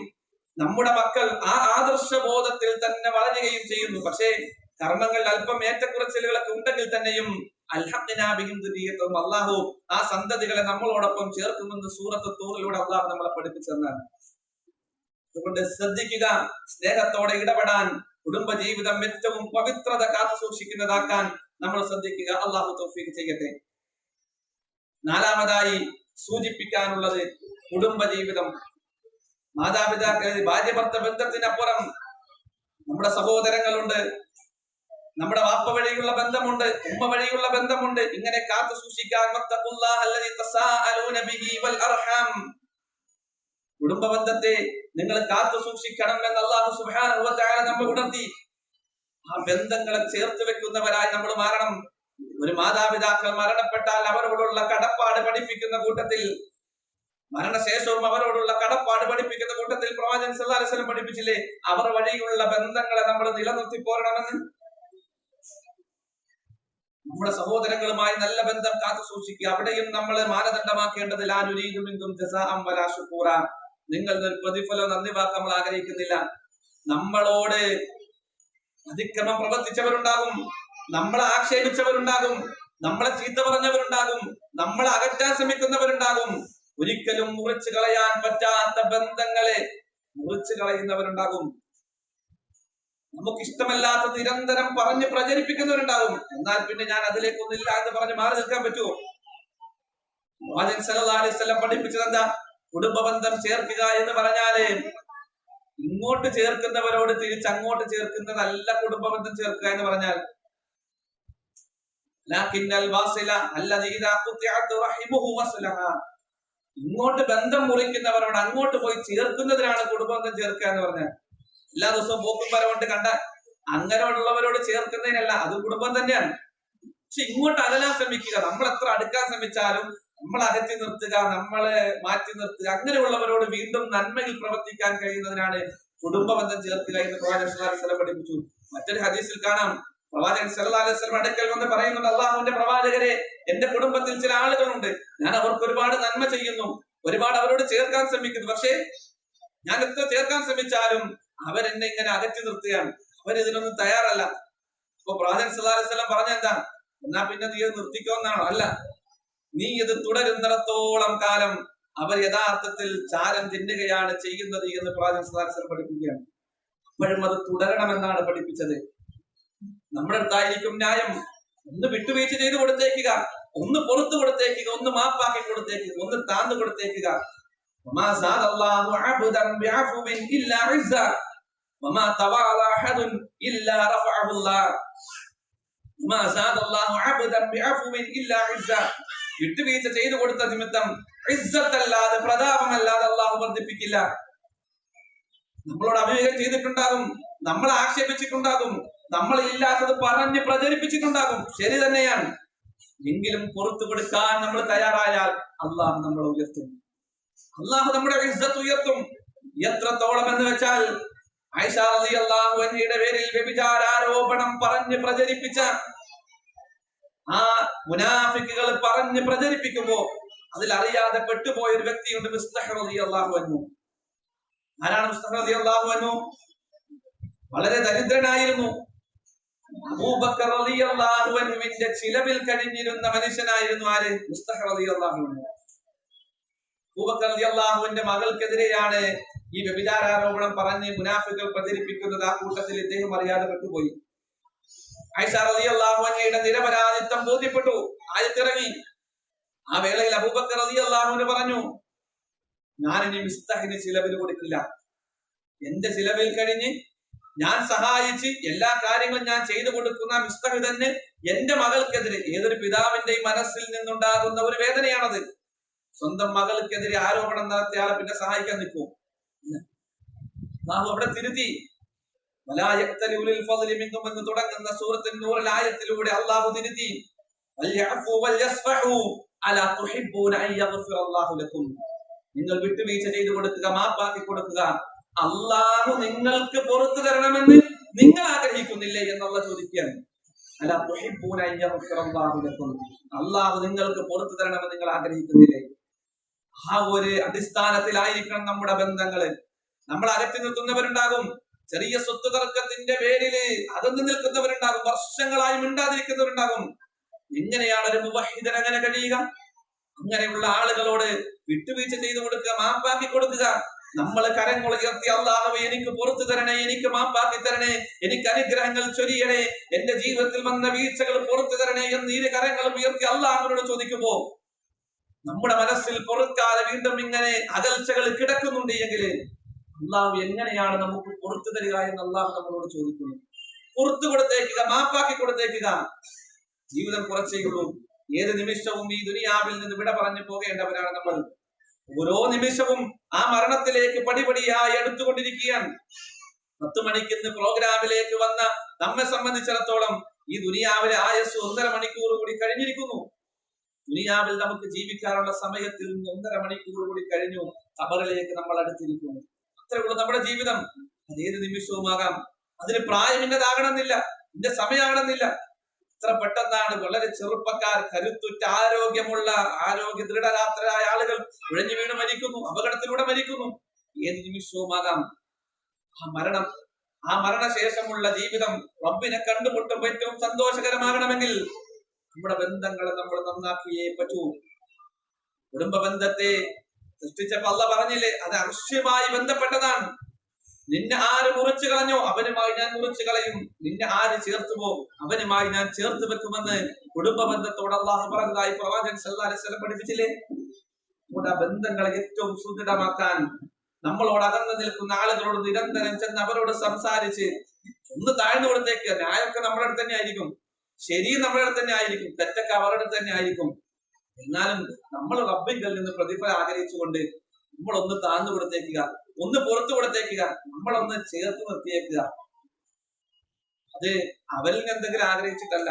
നമ്മുടെ മക്കൾ ആ ആദർശ ബോധത്തിൽ തന്നെ വളരുകയും ചെയ്യുന്നു. പക്ഷേ കർമ്മങ്ങളിൽ അല്പം ഏറ്റക്കുറച്ചിലുകളൊക്കെ ഉണ്ടെങ്കിൽ തന്നെയും അൽഹഖ്നാ ബിഹിം ദുർരിയ്യത്തഹും, അല്ലാഹു ആ സന്തതികളെ നമ്മളോടൊപ്പം ചേർക്കുമെന്ന് സൂറത്ത് തൂറിലൂടെ അല്ലാഹു നമ്മളെ പഠിപ്പിച്ചെന്നാണ്. അതുകൊണ്ട് ശ്രദ്ധിക്കുക, സ്നേഹത്തോടെ ഇടപെടാൻ, കുടുംബ ജീവിതം ഏറ്റവും പവിത്രത കാത്തു സൂക്ഷിക്കുന്നതാക്കാൻ നമ്മൾ ശ്രദ്ധിക്കുക. അല്ലാഹു തൗഫീഖ് ചെയ്യട്ടെ. 4-മതായി സൂചിപ്പിക്കാനുള്ളത് കുടുംബ ജീവിതം. മാതാപിതാക്കൾ, ഭാര്യ ഭർത്ത ബന്ധത്തിനപ്പുറം നമ്മുടെ സഹോദരങ്ങളുണ്ട്, നമ്മുടെ വാപ്പ വഴിയുള്ള ബന്ധമുണ്ട്, ഉമ്മ വഴിയുള്ള ബന്ധമുണ്ട്. ഇങ്ങനെ കാത്തു സൂക്ഷിക്കാൻ കുടുംബ ബന്ധത്തെ നിങ്ങൾ കാത്തു സൂക്ഷിക്കണം എന്ന് അല്ലാഹു സുബ്ഹാനഹു വ തആല നമ്മൾ ഉണർത്തി. ആ ബന്ധങ്ങളെ ചേർത്ത് വെക്കുന്നവരായി നമ്മൾ മാറണം. ഒരു മാതാപിതാക്കൾ മരണപ്പെട്ടാൽ അവരോടുള്ള കടപ്പാട് പഠിപ്പിക്കുന്ന കൂട്ടത്തിൽ, മരണശേഷവും അവരോടുള്ള കടപ്പാട് പഠിപ്പിക്കുന്ന കൂട്ടത്തിൽ പ്രവാചകൻ സല്ലല്ലാഹു അലൈഹി വസല്ലം പഠിപ്പിച്ചില്ലേ, അവർ വഴിയുള്ള ബന്ധങ്ങളെ നമ്മൾ നിലനിർത്തി പോരണമെന്ന്. നമ്മുടെ സഹോദരങ്ങളുമായി നല്ല ബന്ധം കാത്തു സൂക്ഷിക്കുക. അവിടെയും നമ്മൾ മാനദണ്ഡമാക്കേണ്ടത് ലാ നുരീദു മിൻകും ജസാഅൻ വലാ ശുകൂറ, നിങ്ങൾ പ്രതിഫലം, നന്ദി വാക്ക് നമ്മൾ ആഗ്രഹിക്കുന്നില്ല. നമ്മളോട് അതിക്രമം പ്രവർത്തിച്ചവരുണ്ടാകും, നമ്മളെ ആക്ഷേപിച്ചവരുണ്ടാകും, നമ്മളെ ചീത്ത പറഞ്ഞവരുണ്ടാകും, നമ്മളെ അകറ്റാൻ ശ്രമിക്കുന്നവരുണ്ടാകും, ഒരിക്കലും മുറിച്ചു കളയാൻ പറ്റാത്ത ബന്ധങ്ങളെ മുറിച്ചു കളയുന്നവരുണ്ടാകും, നമുക്ക് ഇഷ്ടമല്ലാത്ത നിരന്തരം പറഞ്ഞ് പ്രചരിപ്പിക്കുന്നവരുണ്ടാകും. എന്നാൽ പിന്നെ ഞാൻ അതിലേക്കൊന്നില്ല എന്ന് പറഞ്ഞ് മാറി നിൽക്കാൻ പറ്റുമോ? പ്രവാചകൻ സല്ലല്ലാഹു അലൈഹി വസല്ലം പഠിപ്പിച്ചത് എന്താ? കുടുംബ ബന്ധം ചേർക്കുക എന്ന് പറഞ്ഞാല് ഇങ്ങോട്ട് ചേർക്കുന്നവരോട് തിരിച്ചങ്ങോട്ട് ചേർക്കുന്നതല്ല കുടുംബ ബന്ധം ചേർക്കുക എന്ന് പറഞ്ഞാൽ. ഇങ്ങോട്ട് ബന്ധം മുറിക്കുന്നവരോട് അങ്ങോട്ട് പോയി ചേർക്കുന്നതിനാണ് കുടുംബബന്ധം ചേർക്കുക എന്ന് പറഞ്ഞാൽ. എല്ലാ ദിവസവും പോക്കും വരവുകൊണ്ട് കണ്ട അങ്ങനെയുള്ളവരോട് ചേർക്കുന്നതിനല്ല, അത് കുടുംബം തന്നെയാണ്. പക്ഷെ ഇങ്ങോട്ട് അകലാൻ ശ്രമിക്കുക, നമ്മൾ എത്ര അടുക്കാൻ ശ്രമിച്ചാലും നമ്മൾ അകറ്റി നിർത്തുക, നമ്മളെ മാറ്റി നിർത്തുക, അങ്ങനെയുള്ളവരോട് വീണ്ടും നന്മയിൽ പ്രവർത്തിക്കാൻ കഴിയുന്നതിനാണ് കുടുംബബന്ധം ചേർക്കുക എന്ന് പ്രവാചകൻ സല്ലല്ലാഹു അലൈഹി വസല്ലം പഠിപ്പിച്ചു. മറ്റൊരു ഹദീസിൽ കാണാം, പ്രവാചകൻ സല്ലല്ലാഹു അലൈഹി വസല്ലം അടുക്കൽ വന്ന് പറയുന്നുണ്ട്, അല്ലാഹുവിന്റെ പ്രവാചകരെ, എന്റെ കുടുംബത്തിൽ ചില ആളുകളുണ്ട്, ഞാൻ അവർക്ക് ഒരുപാട് നന്മ ചെയ്യുന്നു, ഒരുപാട് അവരോട് ചേർക്കാൻ ശ്രമിക്കുന്നു, പക്ഷേ ഞാൻ എത്ര ചേർക്കാൻ ശ്രമിച്ചാലും അവരെന്നെ ഇങ്ങനെ അകറ്റി നിർത്തുകയാണ്, അവരിതിനൊന്നും തയ്യാറല്ല. അപ്പൊ പ്രവാചകൻ സല്ലല്ലാഹു അലൈഹി വസല്ലം പറഞ്ഞ എന്താ? എന്നാ പിന്നെ നീ ഇത് നിർത്തിക്കോന്നാണോ? അല്ല, നീ ഇത് തുടരുന്നിടത്തോളം കാലം അവർ യഥാർത്ഥത്തിൽ ചാരം തിന്നുകയാണ് ചെയ്യുന്നത് എന്ന് പ്രവാചകൻ സല്ലല്ലാഹു അലൈഹി വസല്ലം പഠിപ്പിക്കുകയാണ്. അപ്പോഴും അത് തുടരണമെന്നാണ് പഠിപ്പിച്ചത്. നമ്മുടെ അടുത്തായിരിക്കും ന്യായം. ഒന്ന് വിട്ടുവീഴ്ച ചെയ്ത് കൊടുത്തേക്കുക, ഒന്ന് പുറത്തു കൊടുത്തേക്കുക, ഒന്ന് മാപ്പാക്കി കൊടുത്തേക്കുക, ഒന്ന് താന്നു കൊടുത്തേക്കുക. വിട്ടുവീഴ്ച ചെയ്തു കൊടുത്ത നിമിത്തം ഇസ്സത്തല്ലാതെ പ്രതാപമല്ലാതെ അള്ളാഹു വർദ്ധിപ്പിക്കില്ല. നമ്മളോട് അഭിമുഖം ചെയ്തിട്ടുണ്ടാകും, നമ്മളെ ആക്ഷേപിച്ചിട്ടുണ്ടാകും, നമ്മൾ ഇല്ലാത്തത് പറഞ്ഞ് പ്രചരിപ്പിച്ചിട്ടുണ്ടാകും, ശരി തന്നെയാണ്. എങ്കിലും പുറത്തു കൊടുക്കാൻ നമ്മൾ തയ്യാറായാൽ അള്ളാഹു നമ്മളെ ഉയർത്തും, അള്ളാഹു നമ്മുടെ ഇസ്സത്ത് ഉയർത്തും. എത്രത്തോളം എന്ന് വെച്ചാൽ ആയിഷ റളിയല്ലാഹു അൻഹയുടെ പേരിൽ വ്യഭിചാരാരോപണം പറഞ്ഞ് പ്രചരിപ്പിച്ച ആ മുനാഫിക്കുകൾ പറഞ്ഞ് പ്രചരിപ്പിക്കുമ്പോ അതിൽ അറിയാതെ പെട്ടുപോയ ഒരു വ്യക്തിയുണ്ട്, മിസ്തഹ് റളിയല്ലാഹു അൻഹു. ആരാണ് മിസ്തഹ് റളിയല്ലാഹു അൻഹു? വളരെ ദരിദ്രനായിരുന്നു. അബൂബക്കർ റളിയല്ലാഹു അൻഹുവിന്റെ ചിലവിൽ കഴിഞ്ഞിരുന്ന മനുഷ്യനായിരുന്നു ആര്? മിസ്തഹ് റളിയല്ലാഹു അൻഹു. അബൂബക്കർ റളിയല്ലാഹുവിന്റെ മകൾക്കെതിരെയാണ് ഈ വ്യഭിചാരാരോപണം പറഞ്ഞ് മുനാഫിക്കുകൾ പ്രചരിപ്പിക്കുന്നത്. ആ കൂട്ടത്തിൽ ഇദ്ദേഹം അറിയാതെ പെട്ടുപോയി. ആയിഷ റളിയല്ലാഹു അൻഹയുടെ നിരപരാധിത്വം ബോധ്യപ്പെട്ടു, ആയത്തിറങ്ങി. ആ വേളയിൽ അബൂബക്കർ റളിയല്ലാഹു അൻഹു പറഞ്ഞു, ഞാനിനി മിസ്തഹിന് ചിലവിൽ കൊടുക്കില്ല. എന്റെ ചിലവിൽ കഴിഞ്ഞ് ഞാൻ സഹായിച്ച് എല്ലാ കാര്യങ്ങളും ഞാൻ ചെയ്തു കൊടുക്കുന്ന മിസ്തഹ് തന്നെ എന്റെ മകൾക്കെതിരെ, ഏതൊരു പിതാവിന്റെയും മനസ്സിൽ നിന്നുണ്ടാകുന്ന ഒരു വേദനയാണത്. സ്വന്തം മകൾക്കെതിരെ ആരോപണം നടത്തിയ ആളെ പിന്നെ സഹായിക്കാൻ നിൽക്കും. അവിടെ തിരുത്തി എന്ന് തുടങ്ങുന്ന സൂറത്തുൻ നൂറിൽ ആയത്തിലൂടെ അല്ലാഹു തിരുത്തി, നിങ്ങൾ വിട്ടുവീഴ്ച ചെയ്തു കൊടുക്കുക, മാപ്പാക്കി കൊടുക്കുക, അല്ലാഹു നിങ്ങൾക്ക് പുറത്തു തരണമെന്ന് നിങ്ങൾ ആഗ്രഹിക്കുന്നില്ലേ എന്നുള്ള ചോദിക്കുകയാണ്. അല്ലാഹു നിങ്ങൾക്ക് പുറത്തു തരണമെന്ന് നിങ്ങൾ ആഗ്രഹിക്കുന്നില്ലേ? ആ ഒരു അടിസ്ഥാനത്തിലായിരിക്കണം നമ്മുടെ ബന്ധങ്ങള്. നമ്മൾ അകറ്റി നിർത്തുന്നവരുണ്ടാകും, ചെറിയ സ്വത്ത് തർക്കത്തിന്റെ പേരില് അകന്നു നിൽക്കുന്നവരുണ്ടാകും, വർഷങ്ങളായി മിണ്ടാതിരിക്കുന്നവരുണ്ടാകും. എങ്ങനെയാണ് ഒരു മുവഹിദൻ അങ്ങനെ കഴിയുക? അങ്ങനെയുള്ള ആളുകളോട് വിട്ടുവീഴ്ച ചെയ്തു കൊടുക്കുക, മാപ്പാക്കി കൊടുക്കുക. നമ്മൾ കരങ്ങൾ ഉയർത്തി, അല്ലാഹുവേ എനിക്ക് പുറത്തു തരണേ, എനിക്ക് മാപ്പാക്കി തരണേ, എനിക്ക് അനുഗ്രഹങ്ങൾ ചൊരിയണേ, എന്റെ ജീവിതത്തിൽ വന്ന വീഴ്ചകൾ പുറത്തു തരണേ എന്ന് ഇരു കരങ്ങളും ഉയർത്തി അല്ലാഹുവിനോട് ചോദിക്കുമ്പോ നമ്മുടെ മനസ്സിൽ പൊറുക്കാതെ വീണ്ടും ഇങ്ങനെ അകൽച്ചകൾ കിടക്കുന്നുണ്ട് എങ്കിൽ അള്ളാഹു എങ്ങനെയാണ് നമുക്ക് പുറത്തു തരിക എന്ന് അള്ളാഹു നമ്മളോട് ചോദിക്കുന്നു. പുറത്തു കൊടുത്തേക്കുക, മാപ്പാക്കി കൊടുത്തേക്കുക. ജീവിതം കുറച്ചേയുള്ളൂ. ഏത് നിമിഷവും ഈ ദുനിയാവിൽ നിന്ന് വിട പറഞ്ഞു പോകേണ്ടവരാണ് നമ്മൾ. ഓരോ നിമിഷവും ആ മരണത്തിലേക്ക് പടിപടിയായി എടുത്തുകൊണ്ടിരിക്കുകയാണ്. 10 മണിക്ക് ഇന്ന് പ്രോഗ്രാമിലേക്ക് വന്ന നമ്മെ സംബന്ധിച്ചിടത്തോളം ഈ ദുനിയാവിലെ ആയസ് 1.5 മണിക്കൂർ കൂടി കഴിഞ്ഞിരിക്കുന്നു. ദുനിയാവിൽ നമുക്ക് ജീവിക്കാനുള്ള സമയത്തിൽ നിന്ന് 1.5 മണിക്കൂർ കൂടി കഴിഞ്ഞു. ഖബറിലേക്ക് നമ്മൾ അടുത്തിരിക്കുന്നു. അത്രയുള്ളൂ നമ്മുടെ ജീവിതം. അതേത് നിമിഷവുമാകാം. അതിന് പ്രായമിന്നതാകണമെന്നില്ല, ഇതിന്റെ സമയമാകണമെന്നില്ല. ഇത്ര പെട്ടെന്നാണ് വളരെ ചെറുപ്പക്കാർ, കരുത്തുറ്റ ആരോഗ്യ ദൃഢഗാത്രരായ ആളുകൾ ഉഴഞ്ഞു വീണ് മരിക്കുന്നു, അപകടത്തിലൂടെ മരിക്കുന്നു. ഏത് നിമിഷവുമാകാം ആ മരണശേഷമുള്ള ജീവിതം റബ്ബിനെ കണ്ടുമുട്ടുമ്പോൾ ഏറ്റവും സന്തോഷകരമാകണമെങ്കിൽ നമ്മുടെ ബന്ധങ്ങളെ നമ്മൾ നന്നാക്കിയേ പറ്റൂ. കുടുംബ ബന്ധത്തെ സൃഷ്ടിച്ചപ്പോ അള്ളാഹ് പറഞ്ഞില്ലേ, അത് അർശുമായി ബന്ധപ്പെട്ടതാണ്. നിന്നെ ആര് മുറിച്ചു കളഞ്ഞോ അവനുമായി ഞാൻ മുറിച്ചു കളയും, നിന്നെ ആര് ചേർത്തുവോ അവനുമായി ഞാൻ ചേർത്ത് വെക്കുമെന്ന് കുടുംബ ബന്ധത്തോട് അള്ളാഹു പറഞ്ഞതായി പ്രവാചകൻ സല്ലല്ലാഹു അലൈഹി വസല്ലം പഠിപ്പിച്ചില്ലേ. നമ്മുടെ ബന്ധങ്ങളെ ഏറ്റവും സുദൃഢമാക്കാൻ നമ്മളോട് അകന്നു നിൽക്കുന്ന ആളുകളോട് നിരന്തരം ചെന്ന് അവരോട് സംസാരിച്ച് ഒന്ന് താഴ്ന്നു കൊടുത്തേക്ക്. ന്യായമൊക്കെ നമ്മുടെ അടുത്ത് തന്നെ ആയിരിക്കും, ശരി നമ്മുടെ അടുത്ത് തന്നെ ആയിരിക്കും, തെറ്റൊക്കെ അവരുടെ അടുത്ത് തന്നെ ആയിരിക്കും. എന്നാലും നമ്മൾ റബ്ബിൽ നിന്ന് പ്രതിഫലം ആഗ്രഹിച്ചുകൊണ്ട് നമ്മളൊന്ന് താഴ്ന്നു കൊടുത്തേക്കുക, ഒന്ന് പുറത്തു കൊടുത്തേക്കുക, നമ്മളൊന്ന് ചേർത്ത് നിർത്തിയേക്കുക. അത് അവരിൽ നിന്ന് എന്തെങ്കിലും ആഗ്രഹിച്ചിട്ടല്ല,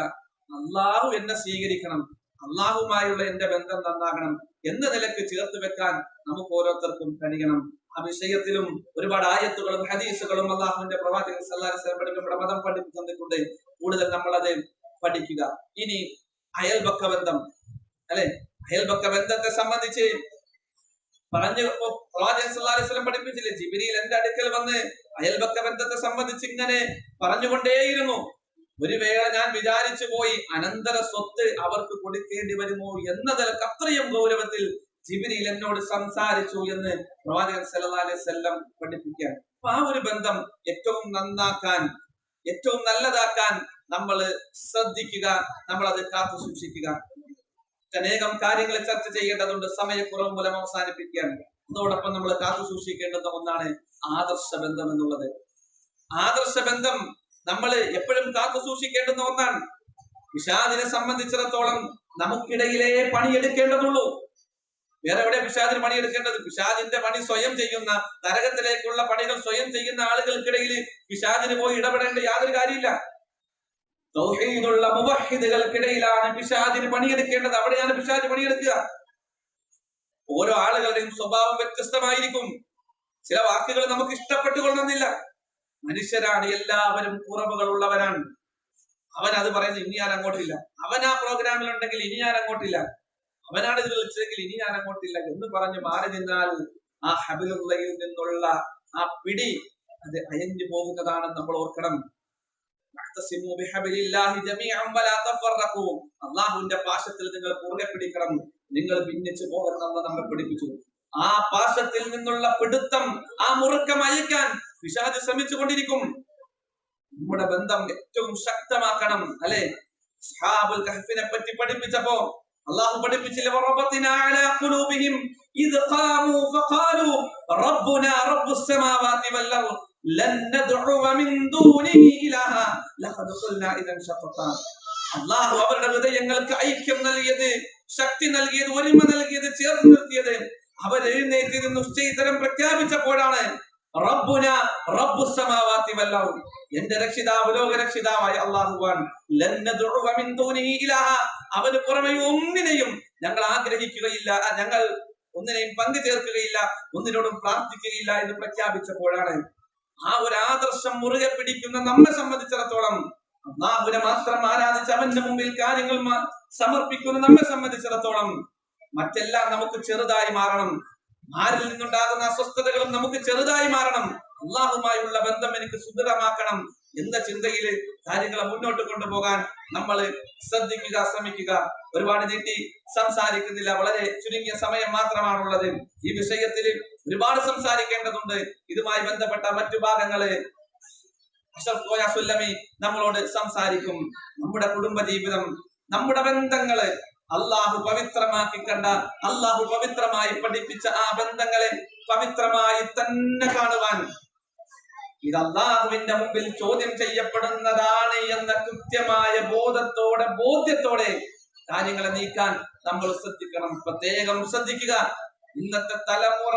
അള്ളാഹു എന്നെ സ്വീകരിക്കണം, അള്ളാഹുമായുള്ള എന്റെ ബന്ധം നന്നാകണം എന്ന നിലക്ക് ചേർത്ത് വെക്കാൻ നമുക്ക് ഓരോരുത്തർക്കും കഴിയണം. ആ വിഷയത്തിലും ഒരുപാട് ആയത്തുകളും ഹദീസുകളും അള്ളാഹുവിന്റെ പ്രവാചകൻ സല്ലല്ലാഹു അലൈഹി വസല്ലം പഠിപ്പിക്കുന്ന മതം പഠിപ്പിച്ചു തന്നിട്ടുണ്ട്. കൂടുതൽ നമ്മൾ അത് പഠിക്കുക. ഇനി അയൽപക്ക ബന്ധം, അല്ലെ, അയൽപക്ക ബന്ധത്തെ സംബന്ധിച്ച് പറഞ്ഞു പ്രവാചകൻ സല്ലല്ലാഹു അലൈഹി വസല്ലം പഠിപ്പിച്ചില്ലേ, ജിബ്രീൽ എന്റെ അടുക്കൽ വന്ന് അയൽപക്ക ബന്ധത്തെ സംബന്ധിച്ച് ഇങ്ങനെ പറഞ്ഞുകൊണ്ടേയിരുന്നു. ഒരു വേള ഞാൻ വിചാരിച്ചു പോയി, അനന്തര സ്വത്ത് അവർക്ക് കൊടുക്കേണ്ടി വരുമോ എന്ന നിലക്ക് അത്രയും ഗൗരവത്തിൽ ജിബ്രീൽ എന്നോട് സംസാരിച്ചു എന്ന് പ്രവാചകൻ സല്ലല്ലാഹു അലൈഹി വസല്ലം പഠിപ്പിക്കുകയാണ്. അപ്പൊ ആ ഒരു ബന്ധം ഏറ്റവും നന്നാക്കാൻ, ഏറ്റവും നല്ലതാക്കാൻ നമ്മൾ ശ്രദ്ധിക്കുക, നമ്മൾ അത് കാത്തു സൂക്ഷിക്കുക. അനേകം കാര്യങ്ങൾ ചർച്ച ചെയ്യേണ്ടതുണ്ട്, സമയക്കുറവ് മൂലം അവസാനിപ്പിക്കുകയാണ്. അതോടൊപ്പം നമ്മൾ കാത്തു സൂക്ഷിക്കേണ്ടുന്ന ഒന്നാണ് ആദർശ ബന്ധം എന്നുള്ളത്. ആദർശ ബന്ധം നമ്മൾ എപ്പോഴും കാത്തു സൂക്ഷിക്കേണ്ടുന്ന ഒന്നാണ്. പിശാചിനെ സംബന്ധിച്ചിടത്തോളം നമുക്കിടയിലേ പണിയെടുക്കേണ്ടതുള്ളൂ. വേറെ എവിടെ പിശാചിന് പണിയെടുക്കേണ്ടത്? പിശാചിന്റെ പണി സ്വയം ചെയ്യുന്ന, നരകത്തിലേക്കുള്ള പണികൾ സ്വയം ചെയ്യുന്ന ആളുകൾക്കിടയിൽ പിശാചിന് പോയി ഇടപെടേണ്ട യാതൊരു കാര്യമില്ല. തൗഹീദുള്ള മുവഹിദുകൾക്കിടയിലാണ് പിശാചിന് പണിയെടുക്കേണ്ടത്. അവിടെയാണ് പിശാച് പണിയെടുക്കുക. ഓരോ ആളുകളുടെയും സ്വഭാവം വ്യത്യസ്തമായിരിക്കും. ചില വാക്കുകൾ നമുക്ക് ഇഷ്ടപ്പെട്ടുകൊള്ളണമെന്നില്ല. മനുഷ്യരാണ്, എല്ലാവരും കുറവുകൾ ഉള്ളവരാണ്. അവൻ അത് പറയുന്നത് ഇനി ഞാൻ അങ്ങോട്ടില്ല, അവൻ ആ പ്രോഗ്രാമിൽ ഉണ്ടെങ്കിൽ ഇനി ഞാൻ അങ്ങോട്ടില്ല, അവനാണ് ഇത് വിളിച്ചതെങ്കിൽ ഇനി ഞാൻ അങ്ങോട്ടില്ല എന്ന് പറഞ്ഞ് മാറി നിന്നാൽ ആ ഹബിലുള്ളയിൽ നിന്നുള്ള ആ പിടി അത് അയഞ്ഞു പോകുന്നതാണെന്ന് നമ്മൾ ഓർക്കണം. അള്ളാഹുവിന്റെ പാശത്തിൽ നിങ്ങൾ മുറുകെ പിടിക്കണം, നിങ്ങൾ ഭിന്നിച്ചു പോകണമെന്ന് നമ്മെ പഠിപ്പിച്ചു. ആ പാശത്തിൽ നിന്നുള്ള പിടുത്തം, ആ മുറുക്കം അയക്കാൻ പിശാച് ശ്രമിച്ചുകൊണ്ടിരിക്കും. നമ്മുടെ ബന്ധം ഏറ്റവും ശക്തമാക്കണം, അല്ലെ? അസ്ഹാബുൽ കഹ്ഫിനെ പറ്റി പഠിപ്പിച്ചപ്പോ അല്ലാഹു പഠിപ്പിച്ചില്ലേ, വറബത്നാ അലാ ഖുലൂബിഹിം ഇദ് ഖാമൂ ഫഖാലൂ റബ്ബുനാ റബ്ബുസ് സമാവാതി വൽ അർദ് ലൻ നദ്ഉ മിൻ ദൂനിഹി ഇലാഹ ലഖദ് ഖുൽനാ ഇദൻ ശഖഖാ. അല്ലാഹു അവരുടെ ഹൃദയങ്ങൾക്ക് ഐക്യം നൽകിയത്, ശക്തി നൽകിയത്, ഒരുമ നൽകിയത്, ചേർത്ത് നിർത്തിയത് അവർ എഴുന്നേറ്റ് നിന്ന് ഉച്ചയിത്തരം പ്രഖ്യാപിച്ചപ്പോഴാണ്. റബ്ബുനാ റബ്ബുസ് സമാവാതി വൽ അർദ്, എന്റെ രക്ഷിതാവ് ലോക രക്ഷിതാവായ അല്ലാഹുവാൻ. ലൻ നദ്ഉ മിൻ ദൂനിഹി ഇലാഹ, അവന് പുറമെ ഒന്നിനെയും ഞങ്ങൾ ആഗ്രഹിക്കുകയില്ല, ഞങ്ങൾ ഒന്നിനെയും പങ്കു ചേർക്കുകയില്ല, ഒന്നിനോടും പ്രാർത്ഥിക്കുകയില്ല എന്ന് പ്രഖ്യാപിച്ചപ്പോഴാണ്. ആ ഒരു ആദർശം മുറുകെ പിടിക്കുന്ന നമ്മെ സംബന്ധിച്ചിടത്തോളം, അല്ലാഹുവിനെ മാത്രം ആരാധിച്ച് അവന്റെ മുമ്പിൽ കാര്യങ്ങൾ സമർപ്പിക്കുന്ന നമ്മെ സംബന്ധിച്ചിടത്തോളം മറ്റെല്ലാം നമുക്ക് ചെറുതായി മാറണം. ആരിൽ നിന്നുണ്ടാകുന്ന അസ്വസ്ഥതകളും നമുക്ക് ചെറുതായി മാറണം. അല്ലാഹുമായുള്ള ബന്ധം എനിക്ക് സുദൃഢമാക്കണം എന്ന ചിന്തയിൽ കാര്യങ്ങളെ മുന്നോട്ട് കൊണ്ടുപോകാൻ നമ്മൾ ശ്രദ്ധിക്കുക, ശ്രമിക്കുക. ഒരുപാട് നീട്ടി സംസാരിക്കുന്നില്ല, വളരെ ചുരുങ്ങിയ സമയം മാത്രമാണുള്ളത്. ഈ വിഷയത്തിൽ ഒരുപാട് സംസാരിക്കേണ്ടതുണ്ട്. ഇതുമായി ബന്ധപ്പെട്ട മറ്റു ഭാഗങ്ങള് അഷ്റഫ് കോയ സുല്ലമി നമ്മളോട് സംസാരിക്കും. നമ്മുടെ കുടുംബ ജീവിതം, നമ്മുടെ ബന്ധങ്ങള് അള്ളാഹു പവിത്രമാക്കി കണ്ട, അള്ളാഹു പവിത്രമായി പഠിപ്പിച്ച ആ ബന്ധങ്ങളെ പവിത്രമായി തന്നെ കാണുവാൻ, ഇത് അള്ളാഹുവിന്റെ മുമ്പിൽ ചോദ്യം ചെയ്യപ്പെടുന്നതാണ് എന്ന കൃത്യമായ ബോധ്യത്തോടെ കാര്യങ്ങളെ നീക്കാൻ നമ്മൾ ശ്രദ്ധിക്കണം. പ്രത്യേകം ശ്രദ്ധിക്കുക. ഇന്നത്തെ തലമുറ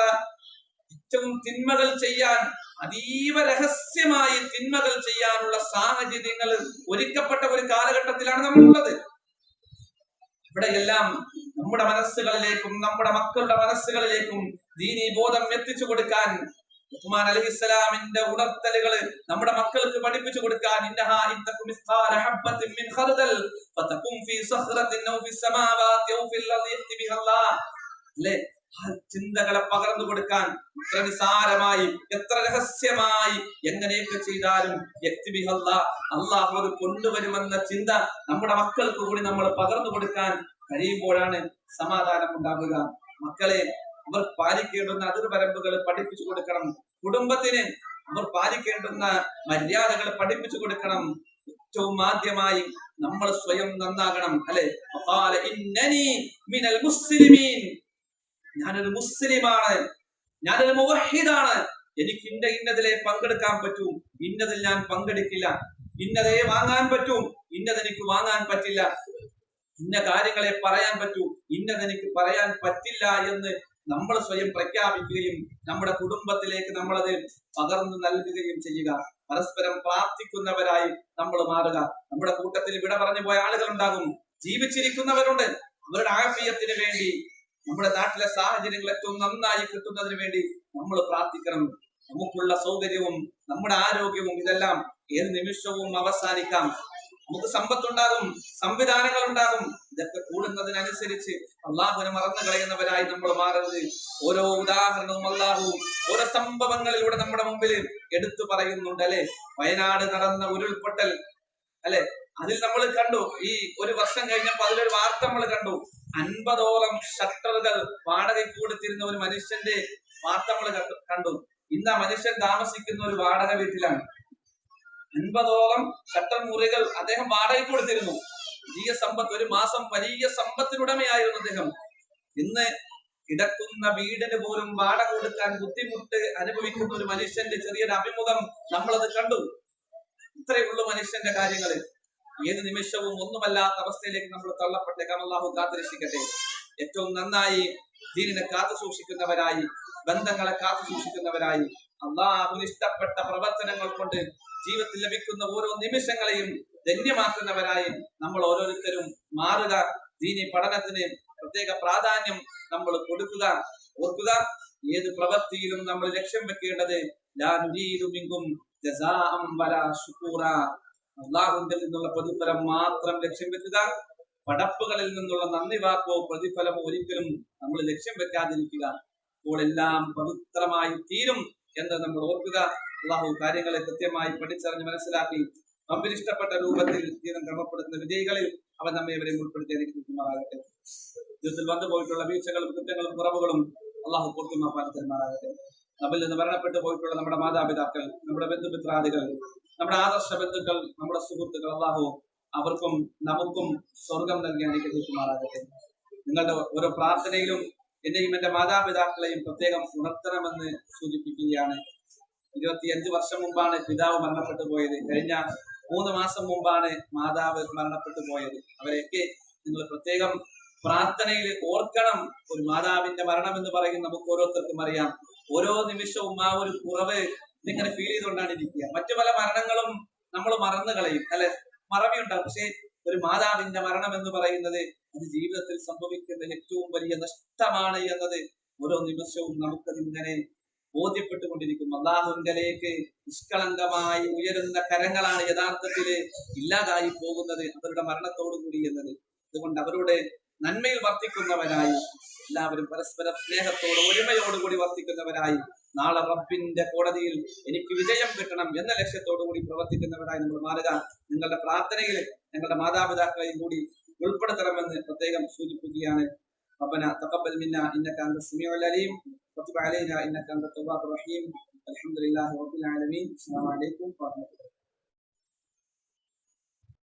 ഏറ്റവും തിന്മകൾ ചെയ്യാൻ, അതീവ രഹസ്യമായി തിന്മകൾ ചെയ്യാനുള്ള സാഹചര്യങ്ങൾ ഒരുക്കപ്പെട്ട ഒരു കാലഘട്ടത്തിലാണ് നമ്മളുള്ളത്. ഇവിടെയെല്ലാം നമ്മുടെ മനസ്സുകളിലേക്കും നമ്മുടെ മക്കളുടെ മനസ്സുകളിലേക്കും ദീനീ ബോധം എത്തിച്ചു കൊടുക്കാൻ, ഉസ്മാൻ അലൈഹിസ്സലാമിന്റെ ഉണർത്തലുകൾ നമ്മുടെ മക്കൾക്ക് പഠിപ്പിച്ചു കൊടുക്കാൻ, ഇന്നഹാ ഇൻതകും മിസ്ഖാല ഹബ്ബത്തിൻ മിൻ ഖർദൽ ഫതകും ഫീ സഖറത്തിൻ ഔ ഫിസ് സമാവാതി ഔ ഫിൽ അർദി യഅതി ബിഹല്ലാഹ്, അല്ലേ? ആ ചിന്തകളെ പകർന്നു കൊടുക്കാൻ എത്ര നിസാരമായി, എത്ര രഹസ്യമായി, എങ്ങനെയൊക്കെ ചെയ്താലും അള്ളാഹു അത് കൊണ്ടുവരുമെന്ന ചിന്ത നമ്മുടെ മക്കൾക്ക് കൂടി നമ്മൾ പകർന്നു കൊടുക്കാൻ കഴിയുമ്പോഴാണ് സമാധാനം ഉണ്ടാകുക. മക്കളെ അവർ പാലിക്കേണ്ടുന്ന അതിർവരമ്പുകൾ പഠിപ്പിച്ചു കൊടുക്കണം. കുടുംബത്തിന് അവർ പാലിക്കേണ്ടുന്ന മര്യാദകൾ പഠിപ്പിച്ചു കൊടുക്കണം. ഏറ്റവും ആദ്യമായി നമ്മൾ സ്വയം നന്നാകണം. അല്ലെ, ഞാനൊരു മുസ്ലിമാണ്, ഞാനൊരു മുവഹിദാണ്, എനിക്ക് ഇന്നതിലെ പങ്കെടുക്കാൻ പറ്റൂ, ഇന്നതിൽ ഞാൻ പങ്കെടുക്കില്ല, ഇന്നതേ വാങ്ങാൻ പറ്റൂ, ഇന്നതെനിക്ക് വാങ്ങാൻ പറ്റില്ല, ഇന്ന കാര്യങ്ങളെ പറയാൻ പറ്റൂ, ഇന്നതെനിക്ക് പറയാൻ പറ്റില്ല എന്ന് നമ്മൾ സ്വയം പ്രഖ്യാപിക്കുകയും നമ്മുടെ കുടുംബത്തിലേക്ക് നമ്മളത് പകർന്നു നൽകുകയും ചെയ്യുക. പരസ്പരം പ്രാർത്ഥിക്കുന്നവരായി നമ്മൾ മാറുക. നമ്മുടെ കൂട്ടത്തിൽ വിട പറഞ്ഞു പോയ ആളുകൾ ഉണ്ടാകും, ജീവിച്ചിരിക്കുന്നവരുണ്ട്. അവരുടെ ആഫിയത്തിന് വേണ്ടി, നമ്മുടെ നാട്ടിലെ സാഹചര്യങ്ങൾ ഏറ്റവും നന്നായി കിട്ടുന്നതിന് വേണ്ടി നമ്മൾ പ്രാർത്ഥിക്കണം. നമുക്കുള്ള സൗകര്യവും നമ്മുടെ ആരോഗ്യവും ഇതെല്ലാം ഏത് നിമിഷവും അവസാനിക്കാം. നമുക്ക് സമ്പത്തുണ്ടാകും, സംവിധാനങ്ങൾ ഉണ്ടാകും. ഇതൊക്കെ കൂടുന്നതിനനുസരിച്ച് അള്ളാഹുവിനെ മറന്നു കളയുന്നവരായി നമ്മൾ മാറരുത്. ഓരോ ഉദാഹരണവും അള്ളാഹു ഓരോ സംഭവങ്ങളിലൂടെ നമ്മുടെ മുമ്പിൽ എടുത്തു പറയുന്നുണ്ട്. അല്ലെ, വയനാട് നടന്ന ഉരുൾപൊട്ടൽ, അല്ലെ, അതിൽ നമ്മൾ കണ്ടു. ഈ ഒരു വർഷം കഴിഞ്ഞപ്പോൾ അതിലൊരു വാർത്ത നമ്മൾ കണ്ടു. 50ഓളം ഷട്ടറുകൾ വാടകയ്ക്ക് കൊടുത്തിരുന്ന ഒരു മനുഷ്യന്റെ വാർത്ത നമ്മൾ കണ്ടു. ഇന്ന് ആ മനുഷ്യൻ താമസിക്കുന്ന ഒരു വാടക വീട്ടിലാണ്. 50ഓളം ഷട്ടർ മുറികൾ അദ്ദേഹം വാടകയ്ക്ക് കൊടുത്തിരുന്നു. വലിയ സമ്പത്ത്, ഒരു മാസം വലിയ സമ്പത്തിനുടമയായിരുന്നു അദ്ദേഹം. ഇന്ന് കിടക്കുന്ന വീടിന് പോലും വാടക കൊടുക്കാൻ ബുദ്ധിമുട്ട് അനുഭവിക്കുന്ന ഒരു മനുഷ്യന്റെ ചെറിയൊരു അഭിമുഖം നമ്മളത് കണ്ടു. ഇത്രയുള്ളൂ മനുഷ്യന്റെ കാര്യങ്ങൾ. ഏത് നിമിഷവും ഒന്നുമല്ലാത്ത അവസ്ഥയിലേക്ക് നമ്മൾ തള്ളപ്പെട്ടേക്കാം. അല്ലാഹു കാത്തുരക്ഷിക്കട്ടെ. ഏറ്റവും നന്നായി ദീനിനെ കാത്തു സൂക്ഷിക്കുന്നവരായി, ബന്ധങ്ങളെ കാത്തു സൂക്ഷിക്കുന്നവരായി, അള്ളാഹുവിന് ഇഷ്ടപ്പെട്ട പ്രവർത്തനങ്ങൾ കൊണ്ട് ജീവിതത്തിൽ ലഭിക്കുന്ന ഓരോ നിമിഷങ്ങളെയും ധന്യമാക്കുന്നവരായി നമ്മൾ ഓരോരുത്തരും മാറുക. ദീനി പഠനത്തിന് പ്രത്യേക പ്രാധാന്യം നമ്മൾ കൊടുക്കുക. ഓർക്കുക, ഏത് പ്രവൃത്തിയിലും നമ്മൾ ലക്ഷ്യം വെക്കേണ്ടത് ലാ നുരീദു മിൻകും ജസാഅൻ വലാ ശുകൂറ, അല്ലാഹുവിൽ നിന്നുള്ള പ്രതിഫലം മാത്രം ലക്ഷ്യം വെക്കുക. പടപ്പുകളിൽ നിന്നുള്ള നന്ദി വാക്കോ പ്രതിഫലമോ ഒരിക്കലും നമ്മൾ ലക്ഷ്യം വെക്കാതിരിക്കുക. അപ്പോൾ എല്ലാം പവിത്രമായി തീരും എന്ന് നമ്മൾ ഓർക്കുക. അള്ളാഹു കാര്യങ്ങളെ കൃത്യമായി പഠിച്ചറിഞ്ഞ് മനസ്സിലാക്കി റബ്ബിന് ഇഷ്ടപ്പെട്ട രൂപത്തിൽ ജീവിതം ക്രമപ്പെടുത്തുന്ന വിജയികളിൽ അവൻ നമ്മെ ഇവരെ ഉൾപ്പെടുത്തി അനുഗ്രഹിക്കുമാറാകട്ടെ. ജീവിതത്തിൽ വന്നുപോയിട്ടുള്ള വീഴ്ചകളും കുറ്റങ്ങളും കുറവുകളും അള്ളാഹു പൂർത്തിമാപ്പാൻ. നമ്മിൽ നിന്ന് മരണപ്പെട്ടു പോയിട്ടുള്ള നമ്മുടെ മാതാപിതാക്കൾ, നമ്മുടെ ബന്ധുമിത്രാദികൾ, നമ്മുടെ ആദർശ ബന്ധുക്കൾ, നമ്മുടെ സുഹൃത്തുക്കൾ, അള്ളാഹു അവർക്കും നമുക്കും സ്വർഗം നൽകി അനുഗ്രഹിക്കുമാറാകട്ടെ. നിങ്ങളുടെ ഓരോ പ്രാർത്ഥനയിലും എന്നെയും എന്റെ മാതാപിതാക്കളെയും പ്രത്യേകം ഉണർത്തണമെന്ന് സൂചിപ്പിക്കുകയാണ്. 25 വർഷം മുമ്പാണ് പിതാവ് മരണപ്പെട്ടു പോയത്. കഴിഞ്ഞ 3 മാസം മുമ്പാണ് മാതാവ് മരണപ്പെട്ടു പോയത്. അവരെയൊക്കെ നിങ്ങൾ പ്രത്യേകം പ്രാർത്ഥനയിൽ ഓർക്കണം. ഒരു മാതാവിന്റെ മരണം എന്ന് പറയും നമുക്ക് ഓരോരുത്തർക്കും അറിയാം. ഓരോ നിമിഷവും ആ ഒരു കുറവ് ഇങ്ങനെ ഫീൽ ചെയ്തുകൊണ്ടാണ് ഇരിക്കുക. മറ്റു പല മരണങ്ങളും നമ്മൾ മറന്നു കളയും, അല്ലെ, മറവിയുണ്ടാകും. പക്ഷെ ഒരു മാതാവിന്റെ മരണം എന്ന് പറയുന്നത് അത് ജീവിതത്തിൽ സംഭവിക്കുന്ന ഏറ്റവും വലിയ നഷ്ടമാണ് എന്നത് ഓരോ നിമിഷവും നമുക്കതിങ്ങനെ ബോധ്യപ്പെട്ടുകൊണ്ടിരിക്കും. അള്ളാഹുവിലേക്ക് നിഷ്കളങ്കമായി ഉയരുന്ന കരങ്ങളാണ് യഥാർത്ഥത്തില് ഇല്ലാതായി പോകുന്നത് അവരുടെ മരണത്തോടുകൂടി എന്നത്. അതുകൊണ്ട് അവരുടെ നന്മയിൽ വർത്തിക്കുന്നവരായി, എല്ലാവരും പരസ്പര സ്നേഹത്തോട് ഒരുമയോടുകൂടി വർത്തിക്കുന്നവരായി, നാളെ റബ്ബിന്റെ കോടതിയിൽ എനിക്ക് വിജയം കിട്ടണം എന്ന ലക്ഷ്യത്തോടു കൂടി പ്രവർത്തിക്കുന്നവരായി നമ്മൾ മാറുക. നിങ്ങളുടെ പ്രാർത്ഥനയിൽ ഞങ്ങളുടെ മാതാപിതാക്കളെയും കൂടി ഉൾപ്പെടുത്തണമെന്ന് പ്രത്യേകം സൂചിപ്പിക്കുകയാണ്. ربنا تقبل منا انك انت السميع العليم وتب علينا انك انت التواب الرحيم. الحمد لله رب العالمين. السلام عليكم ورحمة الله.